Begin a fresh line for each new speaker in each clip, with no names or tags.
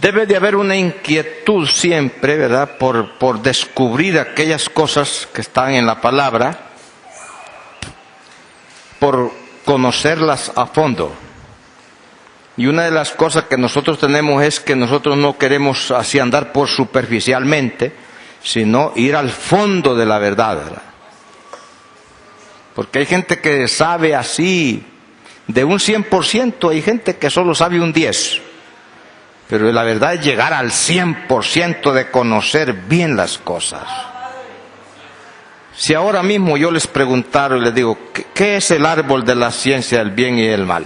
Debe de haber una inquietud siempre, ¿verdad?, por descubrir aquellas cosas que están en la palabra, por conocerlas a fondo. Y una de las cosas que nosotros tenemos es que nosotros no queremos así andar por superficialmente, sino ir al fondo de la verdad, ¿verdad? Porque hay gente que sabe así, de un 100%, hay gente que solo sabe un 10%. Pero la verdad es llegar al 100% de conocer bien las cosas. Si ahora mismo yo les preguntara y les digo, ¿qué es el árbol de la ciencia del bien y del mal?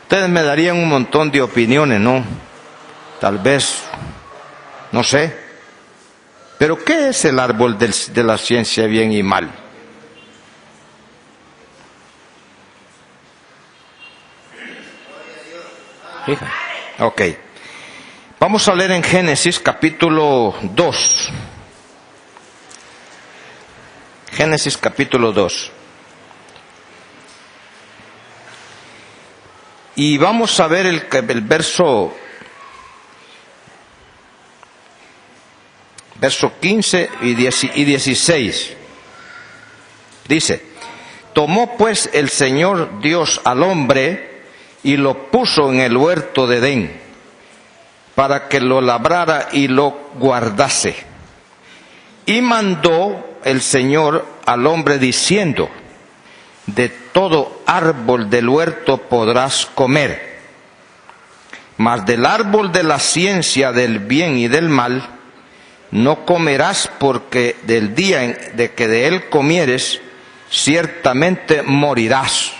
Ustedes me darían un montón de opiniones, ¿no? Tal vez, no sé. Pero ¿qué es el árbol de la ciencia del bien y mal? Fíjate. Ok, vamos a leer en Génesis capítulo 2. Génesis capítulo 2. Y vamos a ver el verso 15 y 16. Dice: tomó pues el Señor Dios al hombre y lo puso en el huerto de Edén, para que lo labrara y lo guardase. Y mandó el Señor al hombre diciendo: de todo árbol del huerto podrás comer, mas del árbol de la ciencia del bien y del mal no comerás, porque del día de que de él comieres, ciertamente morirás.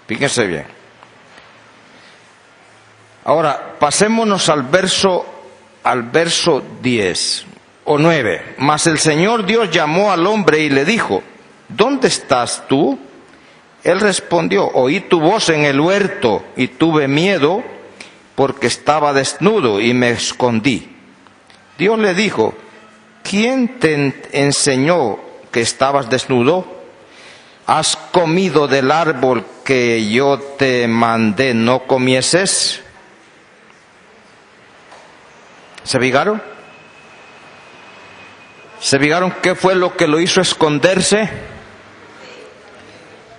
Fíjense bien. Ahora, pasémonos al verso 10 o 9. Mas el Señor Dios llamó al hombre y le dijo: ¿dónde estás tú? Él respondió: oí tu voz en el huerto y tuve miedo porque estaba desnudo y me escondí. Dios le dijo: ¿quién te enseñó que estabas desnudo? ¿Has comido del árbol que yo te mandé no comieses? ¿Se fijaron? ¿Se fijaron qué fue lo que lo hizo esconderse?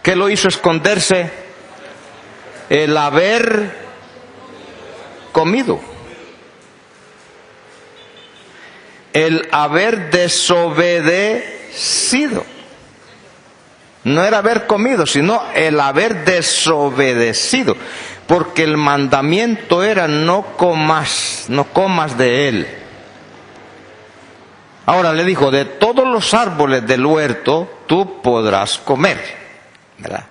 ¿Qué lo hizo esconderse? El haber comido. El haber desobedecido. No era haber comido, sino el haber desobedecido. Porque el mandamiento era: no comas de él. Ahora le dijo: de todos los árboles del huerto tú podrás comer, ¿verdad?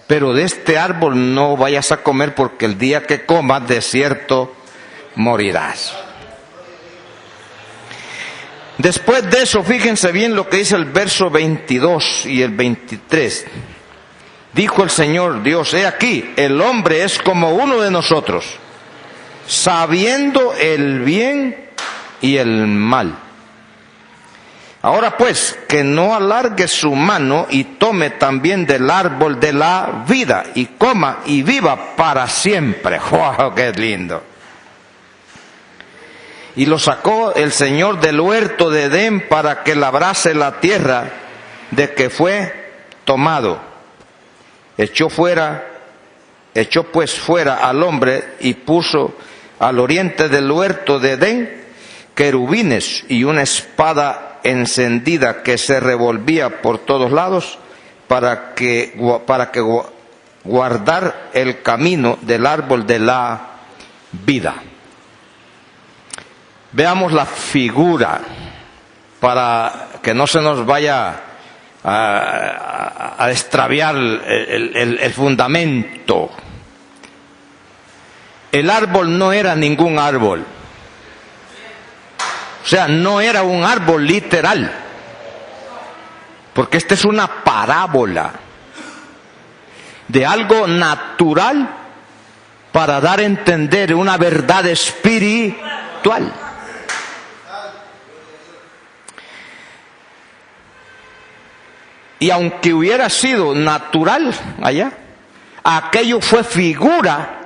Pero de este árbol no vayas a comer, porque el día que comas de cierto morirás. Después de eso, fíjense bien lo que dice el verso 22 y el 23. Dijo el Señor Dios: he aquí, el hombre es como uno de nosotros, sabiendo el bien y el mal. Ahora pues, que no alargue su mano y tome también del árbol de la vida y coma y viva para siempre. ¡Wow! ¡Qué lindo! Y lo sacó el Señor del huerto de Edén para que labrase la tierra de que fue tomado. Echó pues fuera al hombre y puso al oriente del huerto de Edén querubines y una espada encendida que se revolvía por todos lados para que guardar el camino del árbol de la vida. Veamos la figura para que no se nos vaya a extraviar el fundamento. El árbol no era ningún árbol. O sea, no era un árbol literal. Porque esta es una parábola de algo natural para dar a entender una verdad espiritual. Y aunque hubiera sido natural allá, aquello fue figura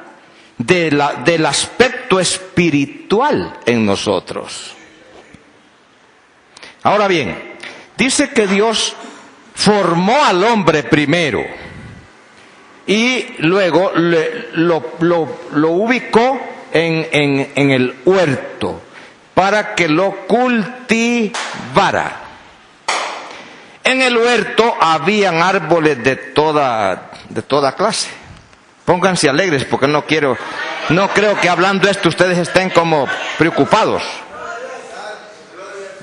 del aspecto espiritual en nosotros. Ahora bien, dice que Dios formó al hombre primero y luego lo ubicó en el huerto para que lo cultivara. En el huerto habían árboles de toda clase. Pónganse alegres porque no creo que hablando esto ustedes estén como preocupados.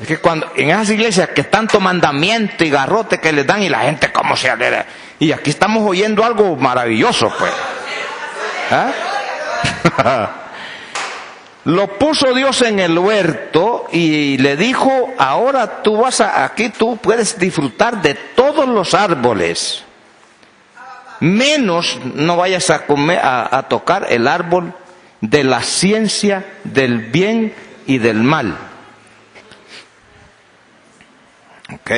Es que cuando en esas iglesias que tanto mandamiento y garrote que les dan y la gente como se alegra. Y aquí estamos oyendo algo maravilloso, pues. ¿Ah? Lo puso Dios en el huerto y le dijo, ahora aquí tú puedes disfrutar de todos los árboles. Menos no vayas a tocar el árbol de la ciencia del bien y del mal. Ok.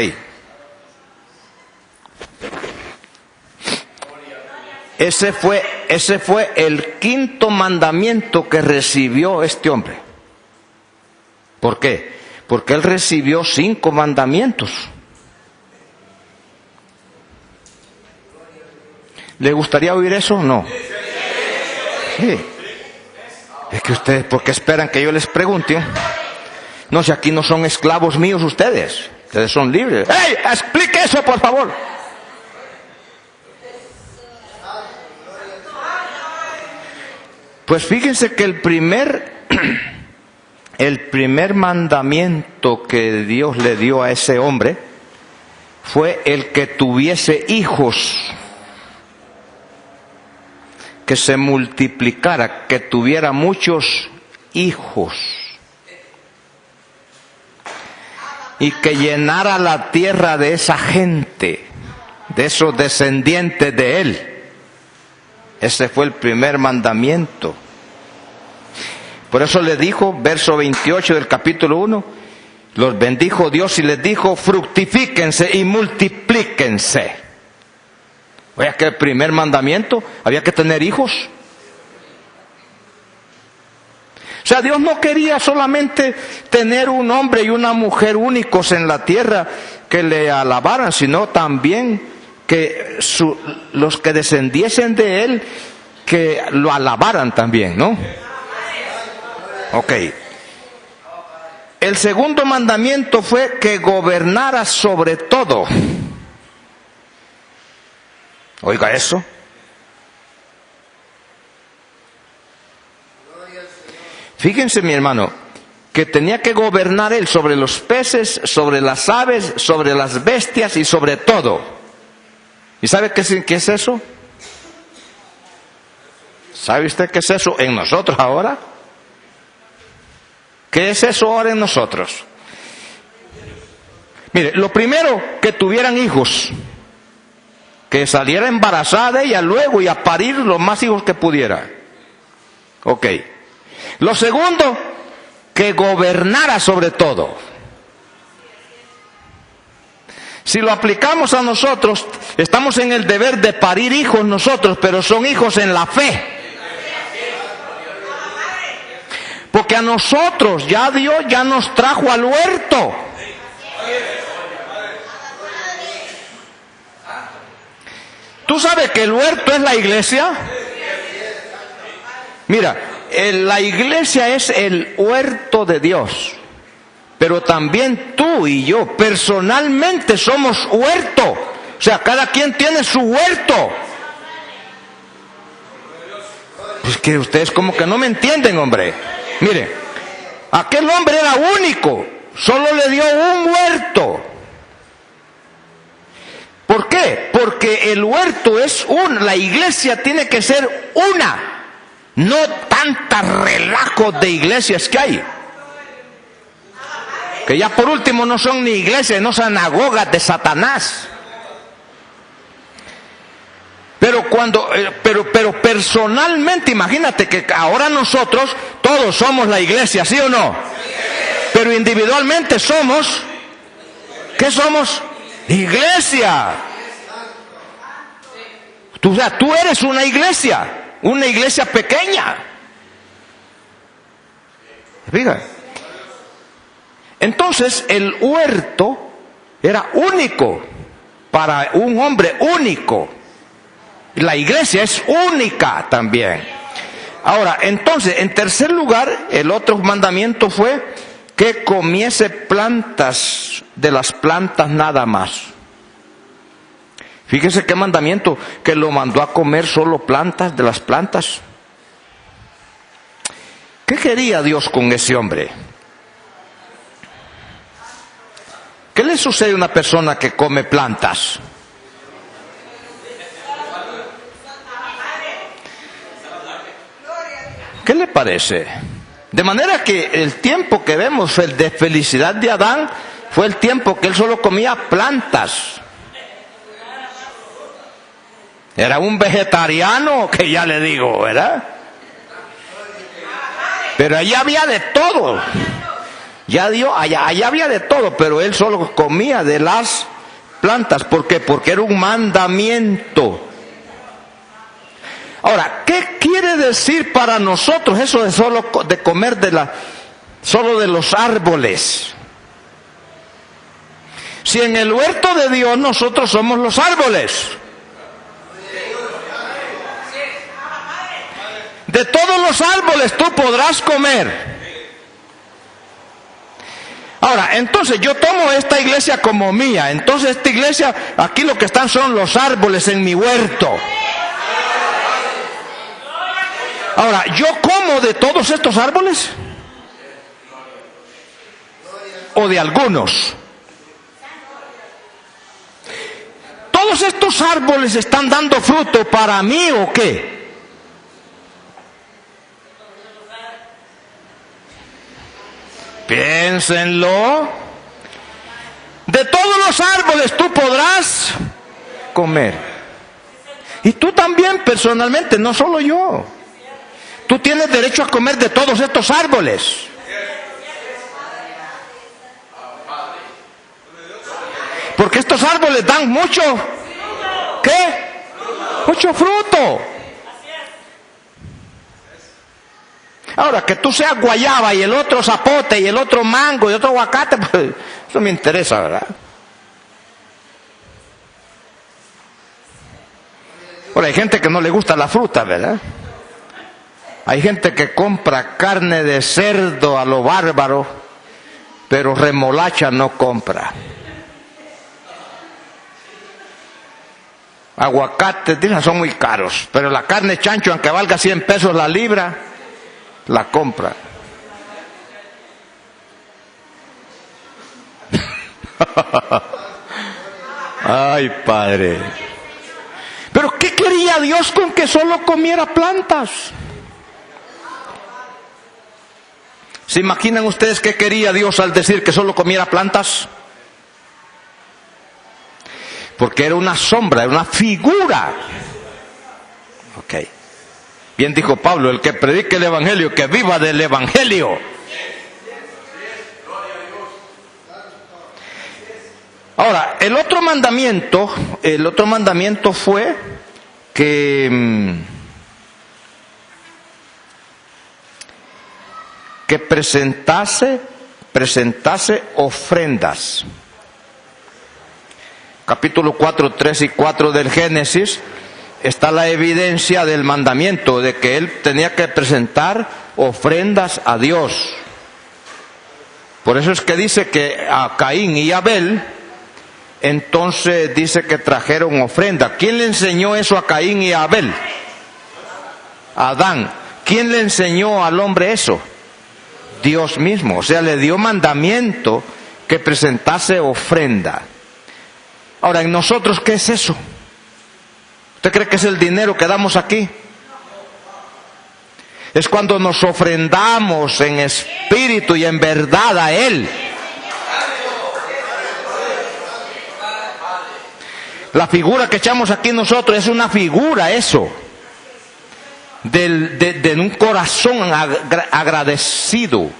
Ese fue el quinto mandamiento que recibió este hombre. ¿Por qué? Porque él recibió 5 mandamientos. ¿Le gustaría oír eso? No. Sí. Es que ustedes, ¿por qué esperan que yo les pregunte? No, si aquí no son esclavos míos ustedes. Ustedes son libres. ¡Ey! Explique eso, por favor. Pues fíjense que el primer mandamiento que Dios le dio a ese hombre fue el que tuviese hijos, que se multiplicara, que tuviera muchos hijos y que llenara la tierra de esa gente, de esos descendientes de él. Ese fue el primer mandamiento. Por eso le dijo, verso 28 del capítulo 1, los bendijo Dios y les dijo, fructifíquense y multiplíquense. Oye, que el primer mandamiento, había que tener hijos. O sea, Dios no quería solamente tener un hombre y una mujer únicos en la tierra que le alabaran, sino también que los que descendiesen de él, que lo alabaran también, ¿no? Ok. El segundo mandamiento fue que gobernara sobre todo. Oiga eso. Fíjense, mi hermano, que tenía que gobernar él sobre los peces, sobre las aves, sobre las bestias y sobre todo. ¿Y sabe qué es eso? ¿Sabe usted qué es eso en nosotros ahora? ¿Qué es eso ahora en nosotros? Mire, lo primero, que tuvieran hijos. Que saliera embarazada ella luego y a parir los más hijos que pudiera. Ok. Lo segundo, que gobernara sobre todo. Si lo aplicamos a nosotros, estamos en el deber de parir hijos nosotros, pero son hijos en la fe. Porque a nosotros ya Dios ya nos trajo al huerto. ¿Tú sabes que el huerto es la iglesia? Mira, la iglesia es el huerto de Dios. Pero también tú y yo personalmente somos huerto. O sea, cada quien tiene su huerto. Es que ustedes como que no me entienden, hombre. Mire, aquel hombre era único. Solo le dio un huerto. ¿Por qué? Porque el huerto es la iglesia tiene que ser una. No tantas relajos de iglesias que hay. Que ya por último no son ni iglesias, no sinagogas de Satanás. Pero personalmente, imagínate que ahora nosotros todos somos la iglesia, ¿sí o no? Pero individualmente somos, ¿qué somos? Iglesia. Tú eres una iglesia. una iglesia pequeña. Fíjate. Entonces el huerto era único, para un hombre único. La iglesia es única también. Ahora, entonces, en tercer lugar, el otro mandamiento fue que comiese plantas, de las plantas nada más. Fíjese qué mandamiento, que lo mandó a comer solo plantas, de las plantas. ¿Qué quería Dios con ese hombre? ¿Qué le sucede a una persona que come plantas? ¿Qué le parece? De manera que el tiempo que vemos, el de felicidad de Adán, fue el tiempo que él solo comía plantas. Era un vegetariano, que ya le digo, ¿verdad? Pero allá había de todo. Allá había de todo, pero él solo comía de las plantas. ¿Por qué? Porque era un mandamiento. Ahora, ¿qué quiere decir para nosotros eso de comer solo de los árboles? Si en el huerto de Dios nosotros somos los árboles. De todos los árboles tú podrás comer. Ahora, entonces yo tomo esta iglesia como mía. Entonces esta iglesia, aquí lo que están son los árboles en mi huerto. Ahora, ¿yo como de todos estos árboles? ¿O de algunos? ¿Todos estos árboles están dando fruto para mí o qué? Piénsenlo. De todos los árboles tú podrás comer. Y tú también personalmente, no solo yo. Tú tienes derecho a comer de todos estos árboles. Porque estos árboles dan mucho, ¿qué? Mucho fruto. Ahora, que tú seas guayaba y el otro zapote y el otro mango y otro aguacate, pues eso me interesa, ¿verdad? Ahora, hay gente que no le gusta la fruta, ¿verdad? Hay gente que compra carne de cerdo a lo bárbaro, pero remolacha no compra. Aguacates, dicen, son muy caros, pero la carne chancho, aunque valga 100 pesos la libra, la compra. Ay, Padre. Pero ¿qué quería Dios con que solo comiera plantas? ¿Se imaginan ustedes qué quería Dios al decir que solo comiera plantas? Porque era una sombra, era una figura. Ok. Bien dijo Pablo, el que predique el evangelio, que viva del evangelio. Ahora, el otro mandamiento fue que presentase ofrendas. Capítulo 4, 3 y 4 del Génesis está la evidencia del mandamiento de que él tenía que presentar ofrendas a Dios. Por eso es que dice que a Caín y Abel, entonces dice que trajeron ofrenda. ¿Quién le enseñó eso a Caín y a Abel? Adán. ¿Quién le enseñó al hombre eso? Dios mismo. O sea, le dio mandamiento que presentase ofrenda. Ahora, ¿en nosotros qué es eso? ¿Usted cree que es el dinero que damos aquí? Es cuando nos ofrendamos en espíritu y en verdad a Él. La figura que echamos aquí nosotros es una figura, eso, de un corazón agradecido.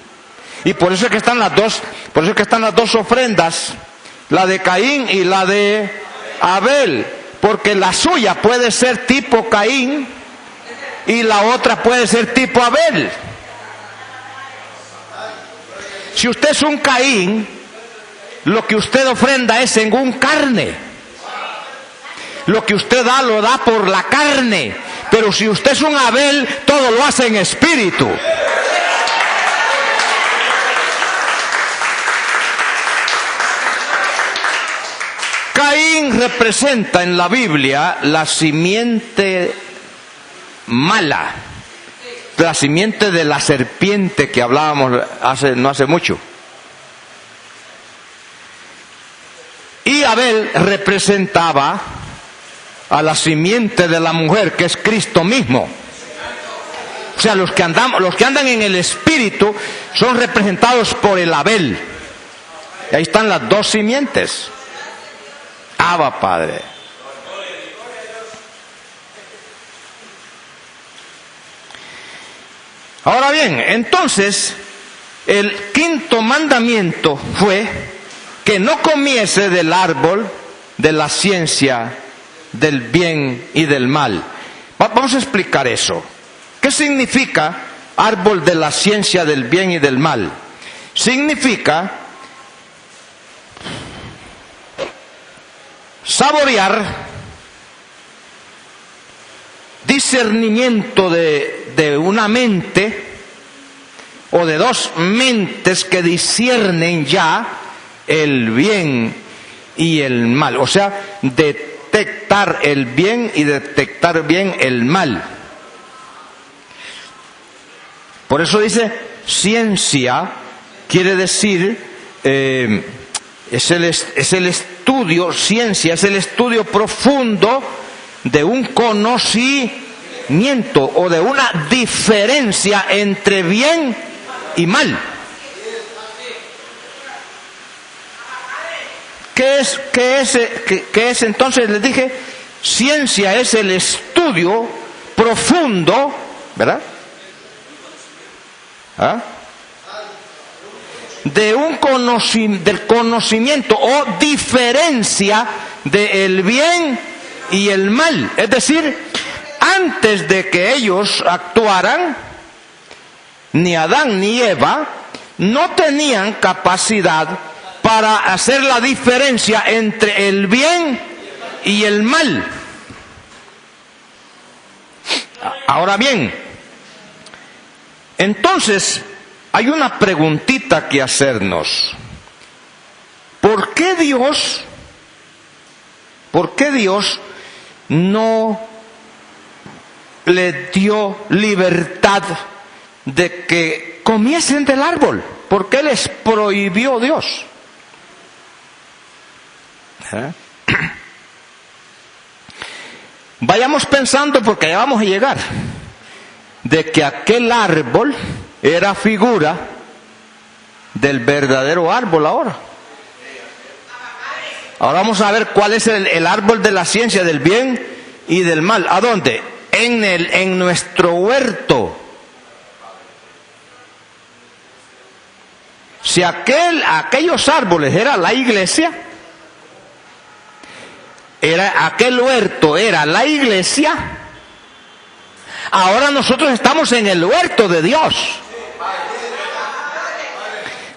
Y por eso es que están las dos ofrendas, la de Caín y la de Abel, porque la suya puede ser tipo Caín y la otra puede ser tipo Abel. Si usted es un Caín, lo que usted ofrenda es según carne. Lo que usted da, lo da por la carne. Pero si usted es un Abel, todo lo hace en espíritu. Caín representa en la Biblia la simiente mala, la simiente de la serpiente que hablábamos no hace mucho. Y Abel representaba a la simiente de la mujer, que es Cristo mismo. O sea, los que andan en el espíritu son representados por el Abel. Y ahí están las dos simientes. Abba, Padre. Ahora bien, entonces, el quinto mandamiento fue que no comiese del árbol de la ciencia del bien y del mal. Vamos a explicar eso. ¿Qué significa árbol de la ciencia del bien y del mal? Significa saborear, discernimiento de una mente o de dos mentes que disciernen ya el bien y el mal. O sea, detectar el bien y detectar bien el mal. Por eso dice ciencia, quiere decir, es el estudio, ciencia es el estudio profundo de un conocimiento o de una diferencia entre bien y mal. ¿Qué es entonces? Les dije, ciencia es el estudio profundo, ¿verdad? ¿Ah? Del conocimiento o diferencia del bien y el mal. Es decir, antes de que ellos actuaran, ni Adán ni Eva no tenían capacidad para hacer la diferencia entre el bien y el mal. Ahora bien, entonces hay una preguntita que hacernos. ¿Por qué Dios no le dio libertad de que comiesen del árbol? ¿Por qué les prohibió Dios? Vayamos pensando, porque ya vamos a llegar, de que aquel árbol era figura del verdadero árbol ahora. Ahora vamos a ver cuál es el árbol de la ciencia del bien y del mal. ¿A dónde? En nuestro huerto. Si aquellos árboles era la iglesia, aquel huerto era la iglesia, ahora nosotros estamos en el huerto de Dios.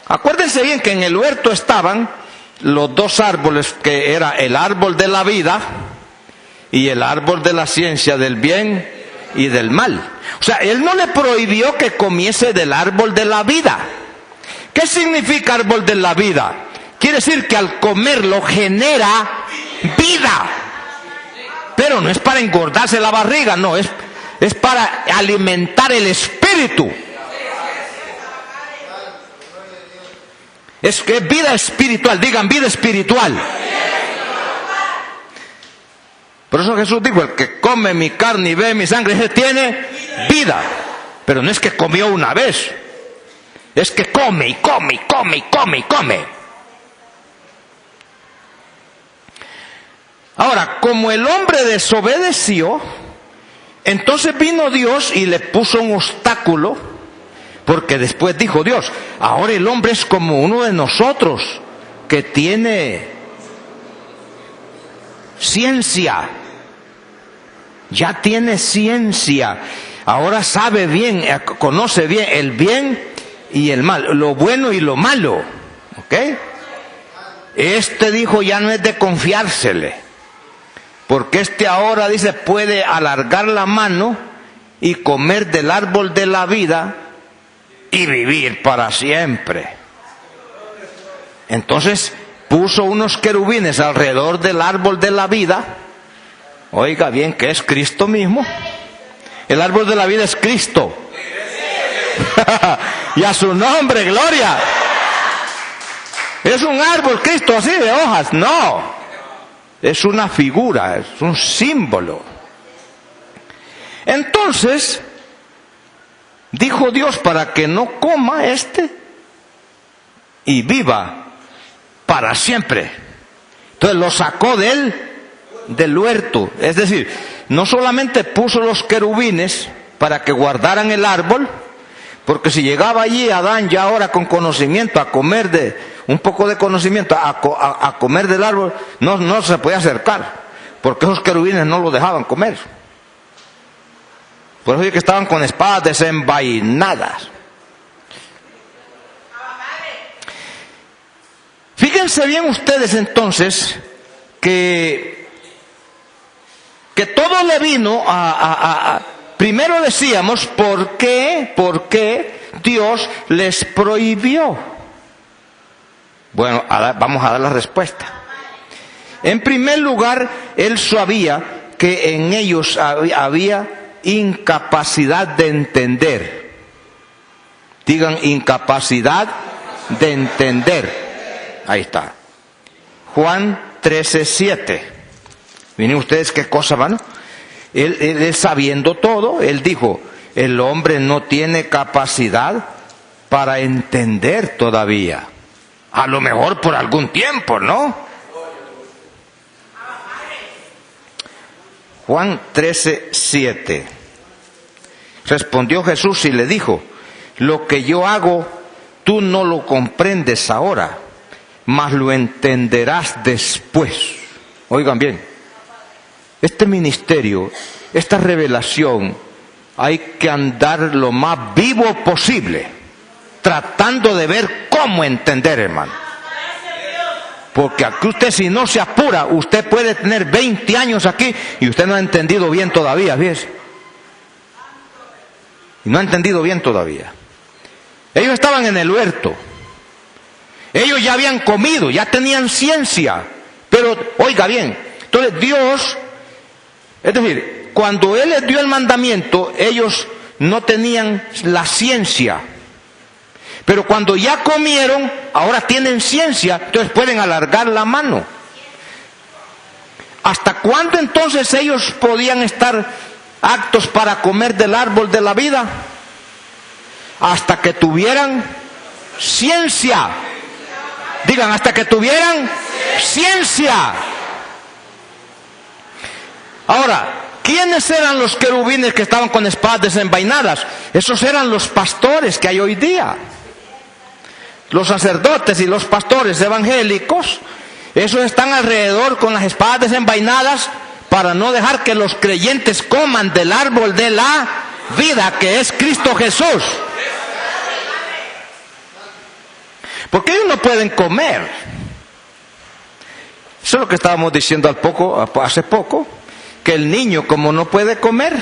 Acuérdense bien que en el huerto estaban los dos árboles, que era el árbol de la vida y el árbol de la ciencia del bien y del mal. O sea, Él no le prohibió que comiese del árbol de la vida. ¿Qué significa árbol de la vida? Quiere decir que al comerlo genera vida. Pero no es para engordarse la barriga, no, es para alimentar el espíritu. Es que vida espiritual, digan vida espiritual. Por eso Jesús dijo, el que come mi carne y bebe mi sangre, ese tiene vida. Pero no es que comió una vez, es que come y come y come y come y come. Ahora, como el hombre desobedeció, entonces vino Dios y le puso un obstáculo, porque después dijo Dios, ahora el hombre es como uno de nosotros, que tiene ciencia, ya tiene ciencia. ahora sabe bien, conoce bien el bien y el mal, lo bueno y lo malo. ¿Ok? Este dijo ya no es de confiársele, porque este ahora dice puede alargar la mano y comer del árbol de la vida y vivir para siempre. Entonces puso unos querubines alrededor del árbol de la vida. Oiga bien, que es Cristo mismo. El árbol de la vida es Cristo. Y a su nombre, gloria. ¿Es un árbol Cristo así de hojas? No. Es una figura, es un símbolo. Entonces, dijo Dios, para que no coma y viva para siempre. Entonces lo sacó del huerto. Es decir, no solamente puso los querubines para que guardaran el árbol, porque si llegaba allí Adán ya ahora con conocimiento a comer un poco de conocimiento, a comer del árbol, no se podía acercar, porque esos querubines no lo dejaban comer. Por eso es que estaban con espadas desenvainadas. Fíjense bien ustedes entonces que todo le vino primero decíamos, ¿por qué Dios les prohibió? Bueno, vamos a dar la respuesta. En primer lugar, Él sabía que en ellos había incapacidad de entender. Digan, incapacidad de entender. Ahí está. Juan 13:7. Miren ustedes qué cosa, ¿no? Él sabiendo todo, Él dijo, el hombre no tiene capacidad para entender todavía. A lo mejor por algún tiempo, ¿no? Juan 13:7. Respondió Jesús y le dijo, lo que yo hago, tú no lo comprendes ahora, mas lo entenderás después. Oigan bien, este ministerio, esta revelación, hay que andar lo más vivo posible, tratando de ver cómo entender, hermano. Porque aquí usted, si no se apura, usted puede tener 20 años aquí y usted no ha entendido bien todavía, ¿ves? Y no ha entendido bien todavía. Ellos estaban en el huerto. Ellos ya habían comido, ya tenían ciencia. Pero, oiga bien, entonces Dios, es decir, cuando Él les dio el mandamiento, ellos no tenían la ciencia. Pero cuando ya comieron, ahora tienen ciencia, entonces pueden alargar la mano. ¿Hasta cuándo entonces ellos podían estar aptos para comer del árbol de la vida? Hasta que tuvieran ciencia. Digan, hasta que tuvieran ciencia. Ahora, ¿quiénes eran los querubines que estaban con espadas desenvainadas? Esos eran los pastores que hay hoy día. Los sacerdotes y los pastores evangélicos, esos están alrededor con las espadas desenvainadas para no dejar que los creyentes coman del árbol de la vida, que es Cristo Jesús. Porque ellos no pueden comer. Eso es lo que estábamos diciendo hace poco, que el niño, como no puede comer,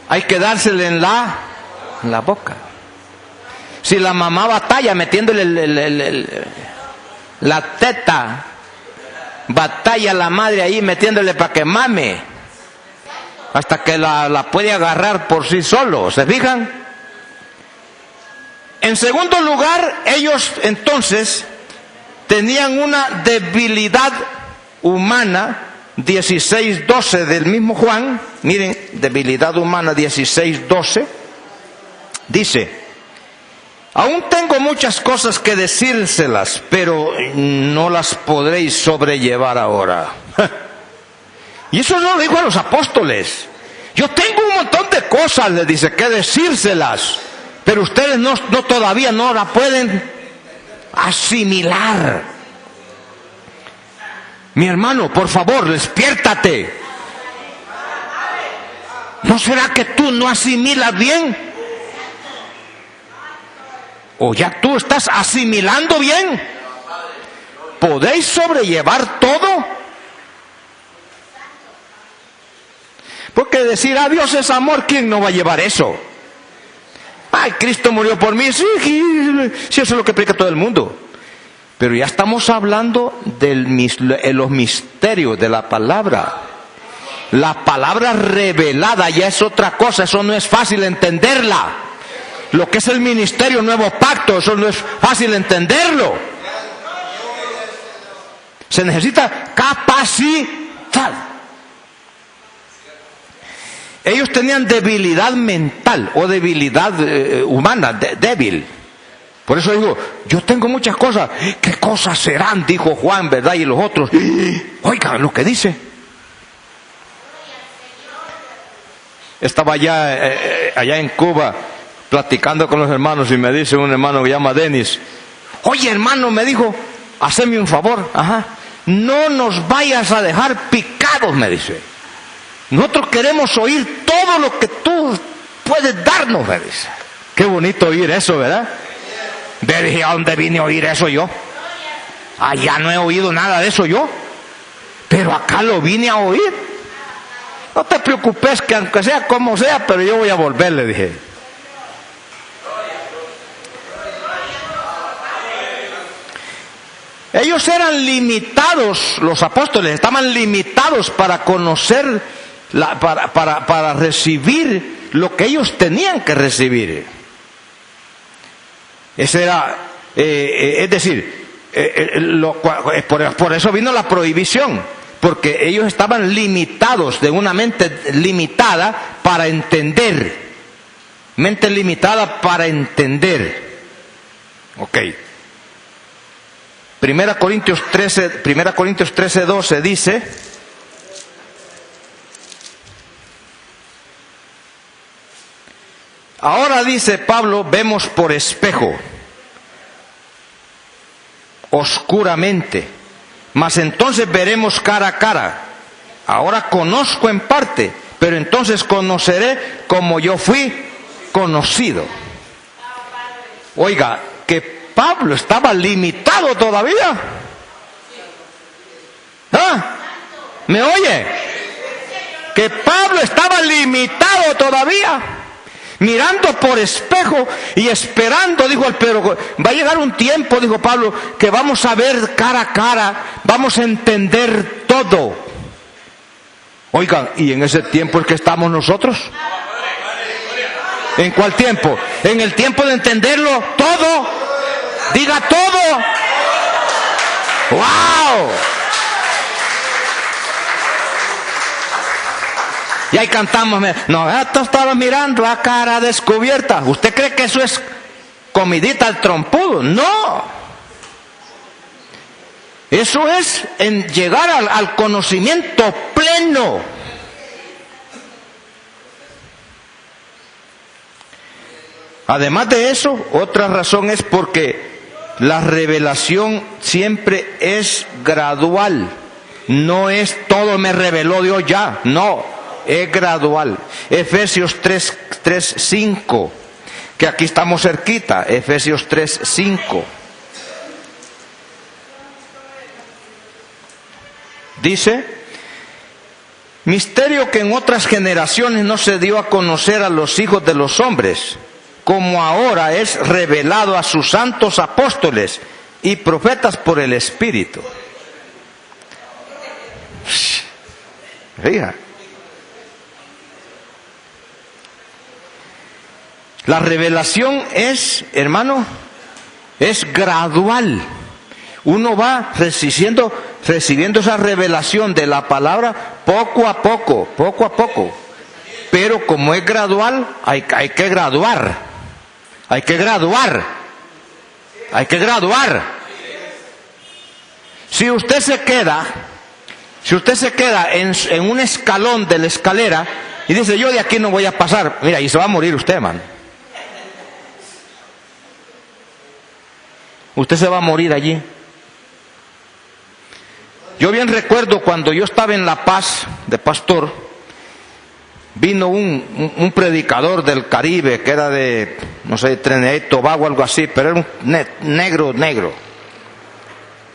hay que dársele en la boca. Si la mamá batalla metiéndole la teta, batalla la madre ahí metiéndole para que mame, hasta que la puede agarrar por sí solo, ¿se fijan? En segundo lugar, ellos entonces tenían una debilidad humana, 16:12 del mismo Juan, miren, debilidad humana 16:12, dice, aún tengo muchas cosas que decírselas, pero no las podréis sobrellevar ahora. Y eso no lo dijo a los apóstoles. Yo tengo un montón de cosas, les dice, que decírselas, pero ustedes todavía no la pueden asimilar. Mi hermano, por favor, despiértate. ¿No será que tú no asimilas bien? ¿O ya tú estás asimilando bien? ¿Podéis sobrellevar todo? Porque decir, Dios es amor, ¿quién no va a llevar eso? Ay, Cristo murió por mí, sí, eso es lo que predica todo el mundo. Pero ya estamos hablando de los misterios de la palabra. La palabra revelada ya es otra cosa, eso no es fácil entenderla. Lo que es el ministerio Nuevo Pacto, eso no es fácil entenderlo. Se necesita capacidad. Ellos tenían debilidad mental o debilidad humana, débil. Por eso digo, yo tengo muchas cosas. ¿Qué cosas serán? Dijo Juan, ¿verdad? Y los otros. Oigan lo que dice. Estaba allá en Cuba platicando con los hermanos y me dice un hermano que se llama Denis. Oye, hermano, me dijo, haceme un favor. No nos vayas a dejar picados, me dice. Nosotros queremos oír todo lo que tú puedes darnos, me dice. Qué bonito oír eso, ¿verdad? Dije, ¿a dónde vine a oír eso yo? Allá no he oído nada de eso yo. Pero acá lo vine a oír. No te preocupes, que aunque sea como sea, pero yo voy a volver, le dije. Ellos eran limitados, los apóstoles estaban limitados para conocer, para recibir lo que ellos tenían que recibir. Ese era, es decir, por eso vino la prohibición, porque ellos estaban limitados, de una mente limitada para entender. Mente limitada para entender. Ok. 1 Corintios 13:12 dice: ahora, dice Pablo, vemos por espejo, oscuramente, mas entonces veremos cara a cara. Ahora conozco en parte, pero entonces conoceré como yo fui conocido. Oiga, que Pablo estaba limitado todavía. ¿Me oye? Que Pablo estaba limitado todavía, mirando por espejo y esperando, dijo, pero va a llegar un tiempo, dijo Pablo, que vamos a ver cara a cara, vamos a entender todo. Oigan, ¿y en ese tiempo es que estamos nosotros? ¿En cuál tiempo? En el tiempo de entenderlo todo. Diga todo. ¡Wow! Y ahí cantamos, no, esto estaba mirando a cara descubierta. ¿Usted cree que eso es comidita al trompudo? No. Eso es en llegar al conocimiento pleno. Además de eso, otra razón es porque la revelación siempre es gradual. No es todo me reveló Dios ya, no, es gradual. Efesios 3:5, que aquí estamos cerquita, Efesios 3:5. Dice: misterio que en otras generaciones no se dio a conocer a los hijos de los hombres, como ahora es revelado a sus santos apóstoles y profetas por el Espíritu. Fija. La revelación es, hermano, es gradual. Uno va recibiendo esa revelación de la palabra poco a poco. Pero como es gradual, hay que graduar. Hay que graduar. Si usted se queda en un escalón de la escalera y dice, yo de aquí no voy a pasar, mira, y se va a morir usted, man. Usted se va a morir allí. Yo bien recuerdo cuando yo estaba en La Paz de pastor, vino un predicador del Caribe que era de, no sé, Trinidad y Tobago, algo así, pero era un negro.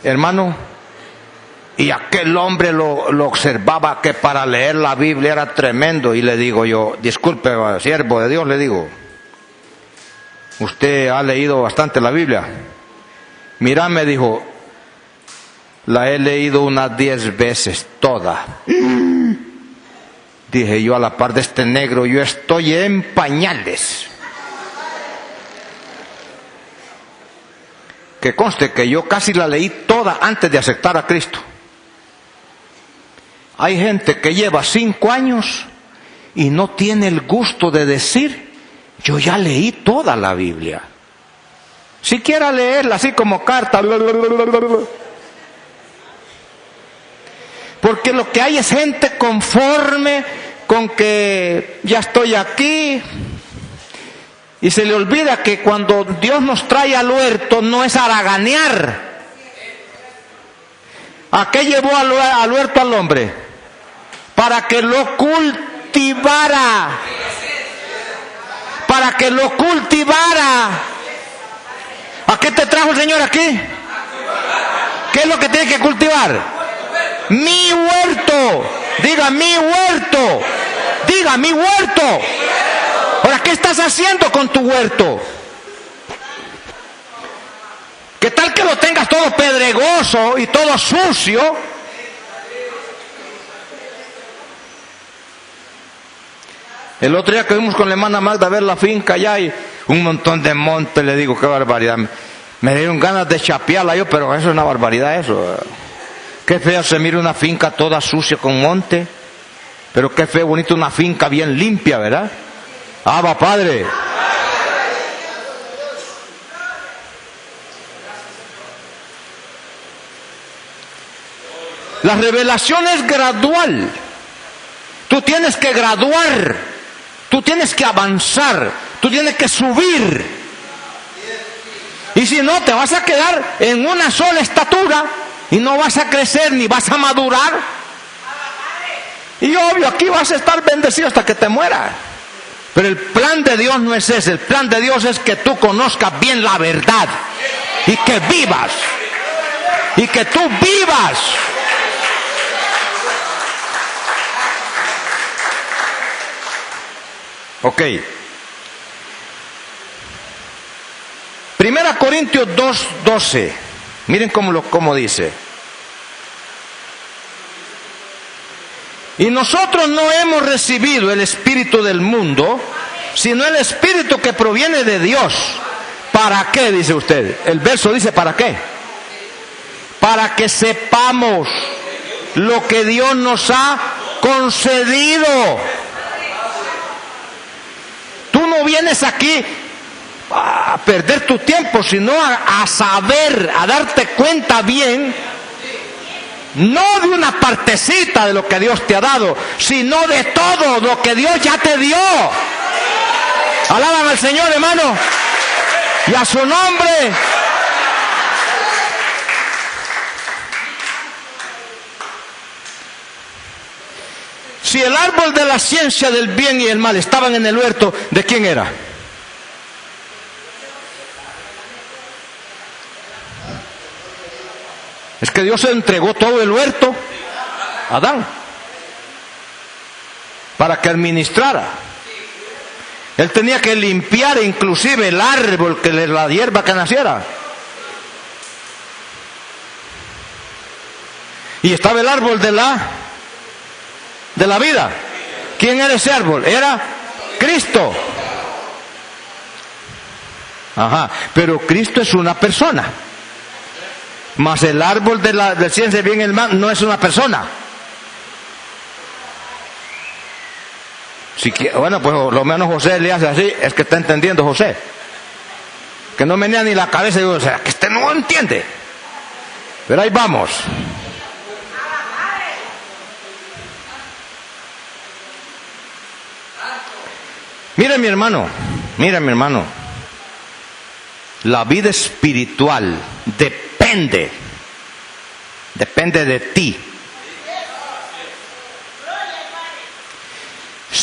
Hermano, y aquel hombre lo observaba que para leer la Biblia era tremendo. Y le digo yo, disculpe, siervo de Dios, le digo, usted ha leído bastante la Biblia. Mira, me dijo, la he leído unas 10 veces toda. Dije yo, a la par de este negro, yo estoy en pañales. Que conste que yo casi la leí toda antes de aceptar a Cristo. Hay gente que lleva 5 años y no tiene el gusto de decir, yo ya leí toda la Biblia. Siquiera leerla así como carta. Porque lo que hay es gente conforme con que ya estoy aquí. Y se le olvida que cuando Dios nos trae al huerto no es haraganear. ¿A qué llevó al huerto al hombre? Para que lo cultivara. Para que lo cultivara. ¿A qué te trajo el Señor aquí? ¿Qué es lo que tiene que cultivar? Mi huerto. Diga mi huerto. Diga mi huerto. Ahora, ¿qué estás haciendo con tu huerto? ¿Qué tal que lo tengas todo pedregoso y todo sucio? El otro día que fuimos con la hermana Magda a ver la finca allá y un montón de monte, le digo, qué barbaridad. Me dieron ganas de chapearla yo, pero eso es una barbaridad eso. Qué feo se mira una finca toda sucia con monte, pero qué feo, bonito una finca bien limpia, ¿verdad? ¡Abba, Padre! La revelación es gradual. Tú tienes que graduar, tú tienes que avanzar, tú tienes que subir. Y si no, te vas a quedar en una sola estatura y no vas a crecer ni vas a madurar. Y obvio, aquí vas a estar bendecido hasta que te mueras. Pero el plan de Dios no es ese. El plan de Dios es que tú conozcas bien la verdad y que vivas. Y que tú vivas. Ok. 1 Corintios 2:12. Miren cómo dice. Y nosotros no hemos recibido el espíritu del mundo, sino el espíritu que proviene de Dios. ¿Para qué? Dice usted. El verso dice, ¿para qué? Para que sepamos lo que Dios nos ha concedido. Tú no vienes aquí a perder tu tiempo, sino a saber, a darte cuenta bien, no de una partecita de lo que Dios te ha dado, sino de todo lo que Dios ya te dio. Alaban al Señor, hermano, y a su nombre. Si el árbol de la ciencia del bien y el mal estaban en el huerto, ¿de quién era? Es que Dios entregó todo el huerto a Adán para que administrara. Él tenía que limpiar inclusive el árbol, la hierba que naciera. Y estaba el árbol de la vida. ¿Quién era ese árbol? Era Cristo. Ajá, pero Cristo es una persona. Mas el árbol de ciencia del bien y el mal no es una persona. Bueno, pues lo menos José le hace así, es que está entendiendo José. Que no menea ni la cabeza y digo, o sea, que este no entiende. Pero ahí vamos. Mira mi hermano. La vida espiritual depende de ti.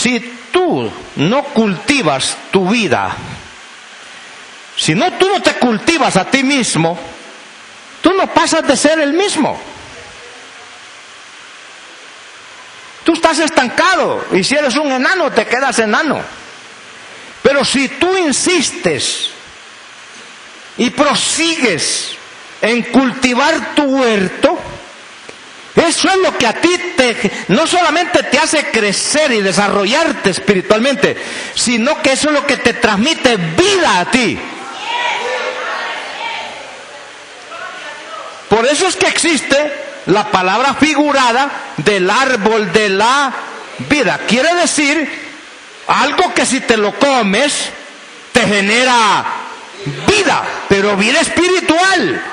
si tú no cultivas tu vida, si no, tú no te cultivas a ti mismo, tú no pasas de ser el mismo. Tú estás estancado, y si eres un enano, te quedas enano. Pero si tú insistes y prosigues en cultivar tu huerto, eso es lo que a ti no solamente te hace crecer y desarrollarte espiritualmente, sino que eso es lo que te transmite vida a ti. Por eso es que existe la palabra figurada del árbol de la vida. Quiere decir algo que si te lo comes te genera vida, pero vida espiritual.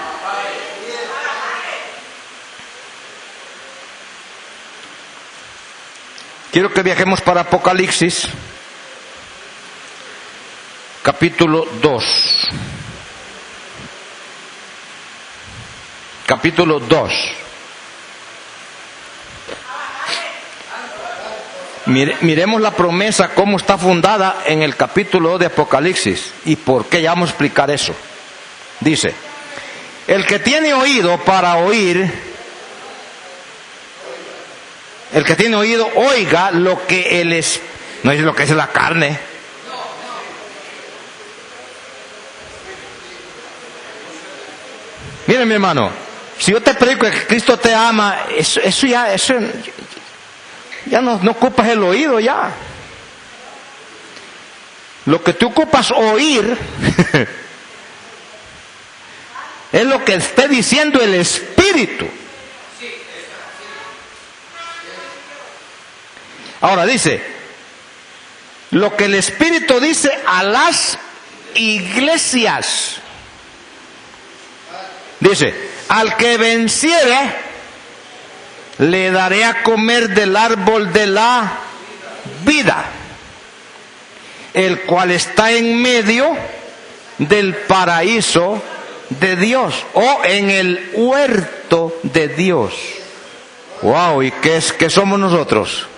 Quiero que viajemos para Apocalipsis, capítulo 2. Capítulo 2. Miremos la promesa, cómo está fundada en el capítulo 2 de Apocalipsis y por qué. Ya vamos a explicar eso. Dice: el que tiene oído para oír, el que tiene oído, oiga lo que él es. No es lo que es la carne. Miren, mi hermano, si yo te predico que Cristo te ama, eso ya no ocupas el oído ya. Lo que tú ocupas oír es lo que esté diciendo el Espíritu. Ahora dice, lo que el Espíritu dice a las iglesias. Dice, al que venciere, le daré a comer del árbol de la vida, el cual está en medio del paraíso de Dios, o en el huerto de Dios. Wow, ¿y qué somos nosotros?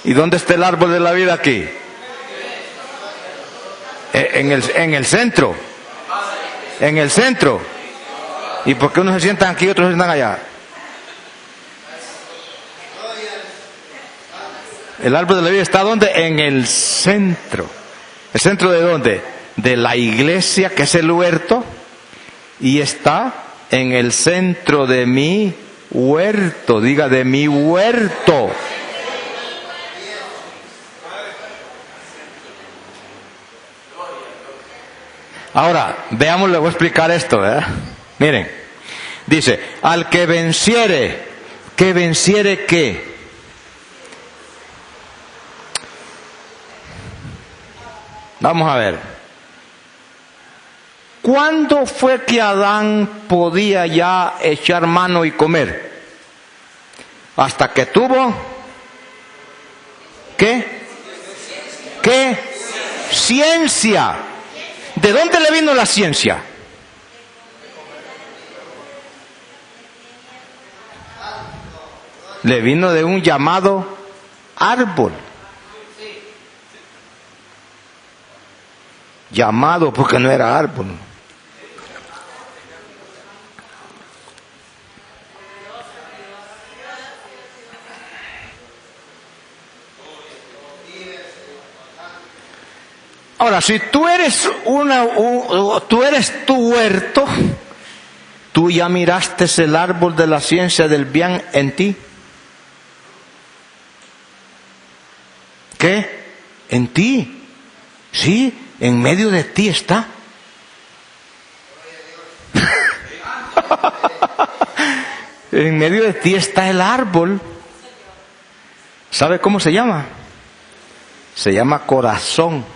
¿Y dónde está el árbol de la vida aquí? En el centro. En el centro. ¿Y por qué unos se sientan aquí y otros se sientan allá? El árbol de la vida está ¿dónde? En el centro. ¿El centro de dónde? De la iglesia, que es el huerto, y está en el centro de mi huerto. Diga, de mi huerto. Ahora, veamos, le voy a explicar esto, ¿verdad? Miren, dice, al que venciere, ¿que venciere qué? Vamos a ver. ¿Cuándo fue que Adán podía ya echar mano y comer? Hasta que tuvo, ¿qué? ¿Qué? Ciencia. ¿De dónde le vino la ciencia? Le vino de un llamado árbol. Llamado porque no era árbol. Ahora, si tú eres tú eres tu huerto, tú ya miraste el árbol de la ciencia del bien en ti. ¿Qué? En ti. Sí, en medio de ti está. En medio de ti está el árbol. ¿Sabe cómo se llama? Se llama corazón.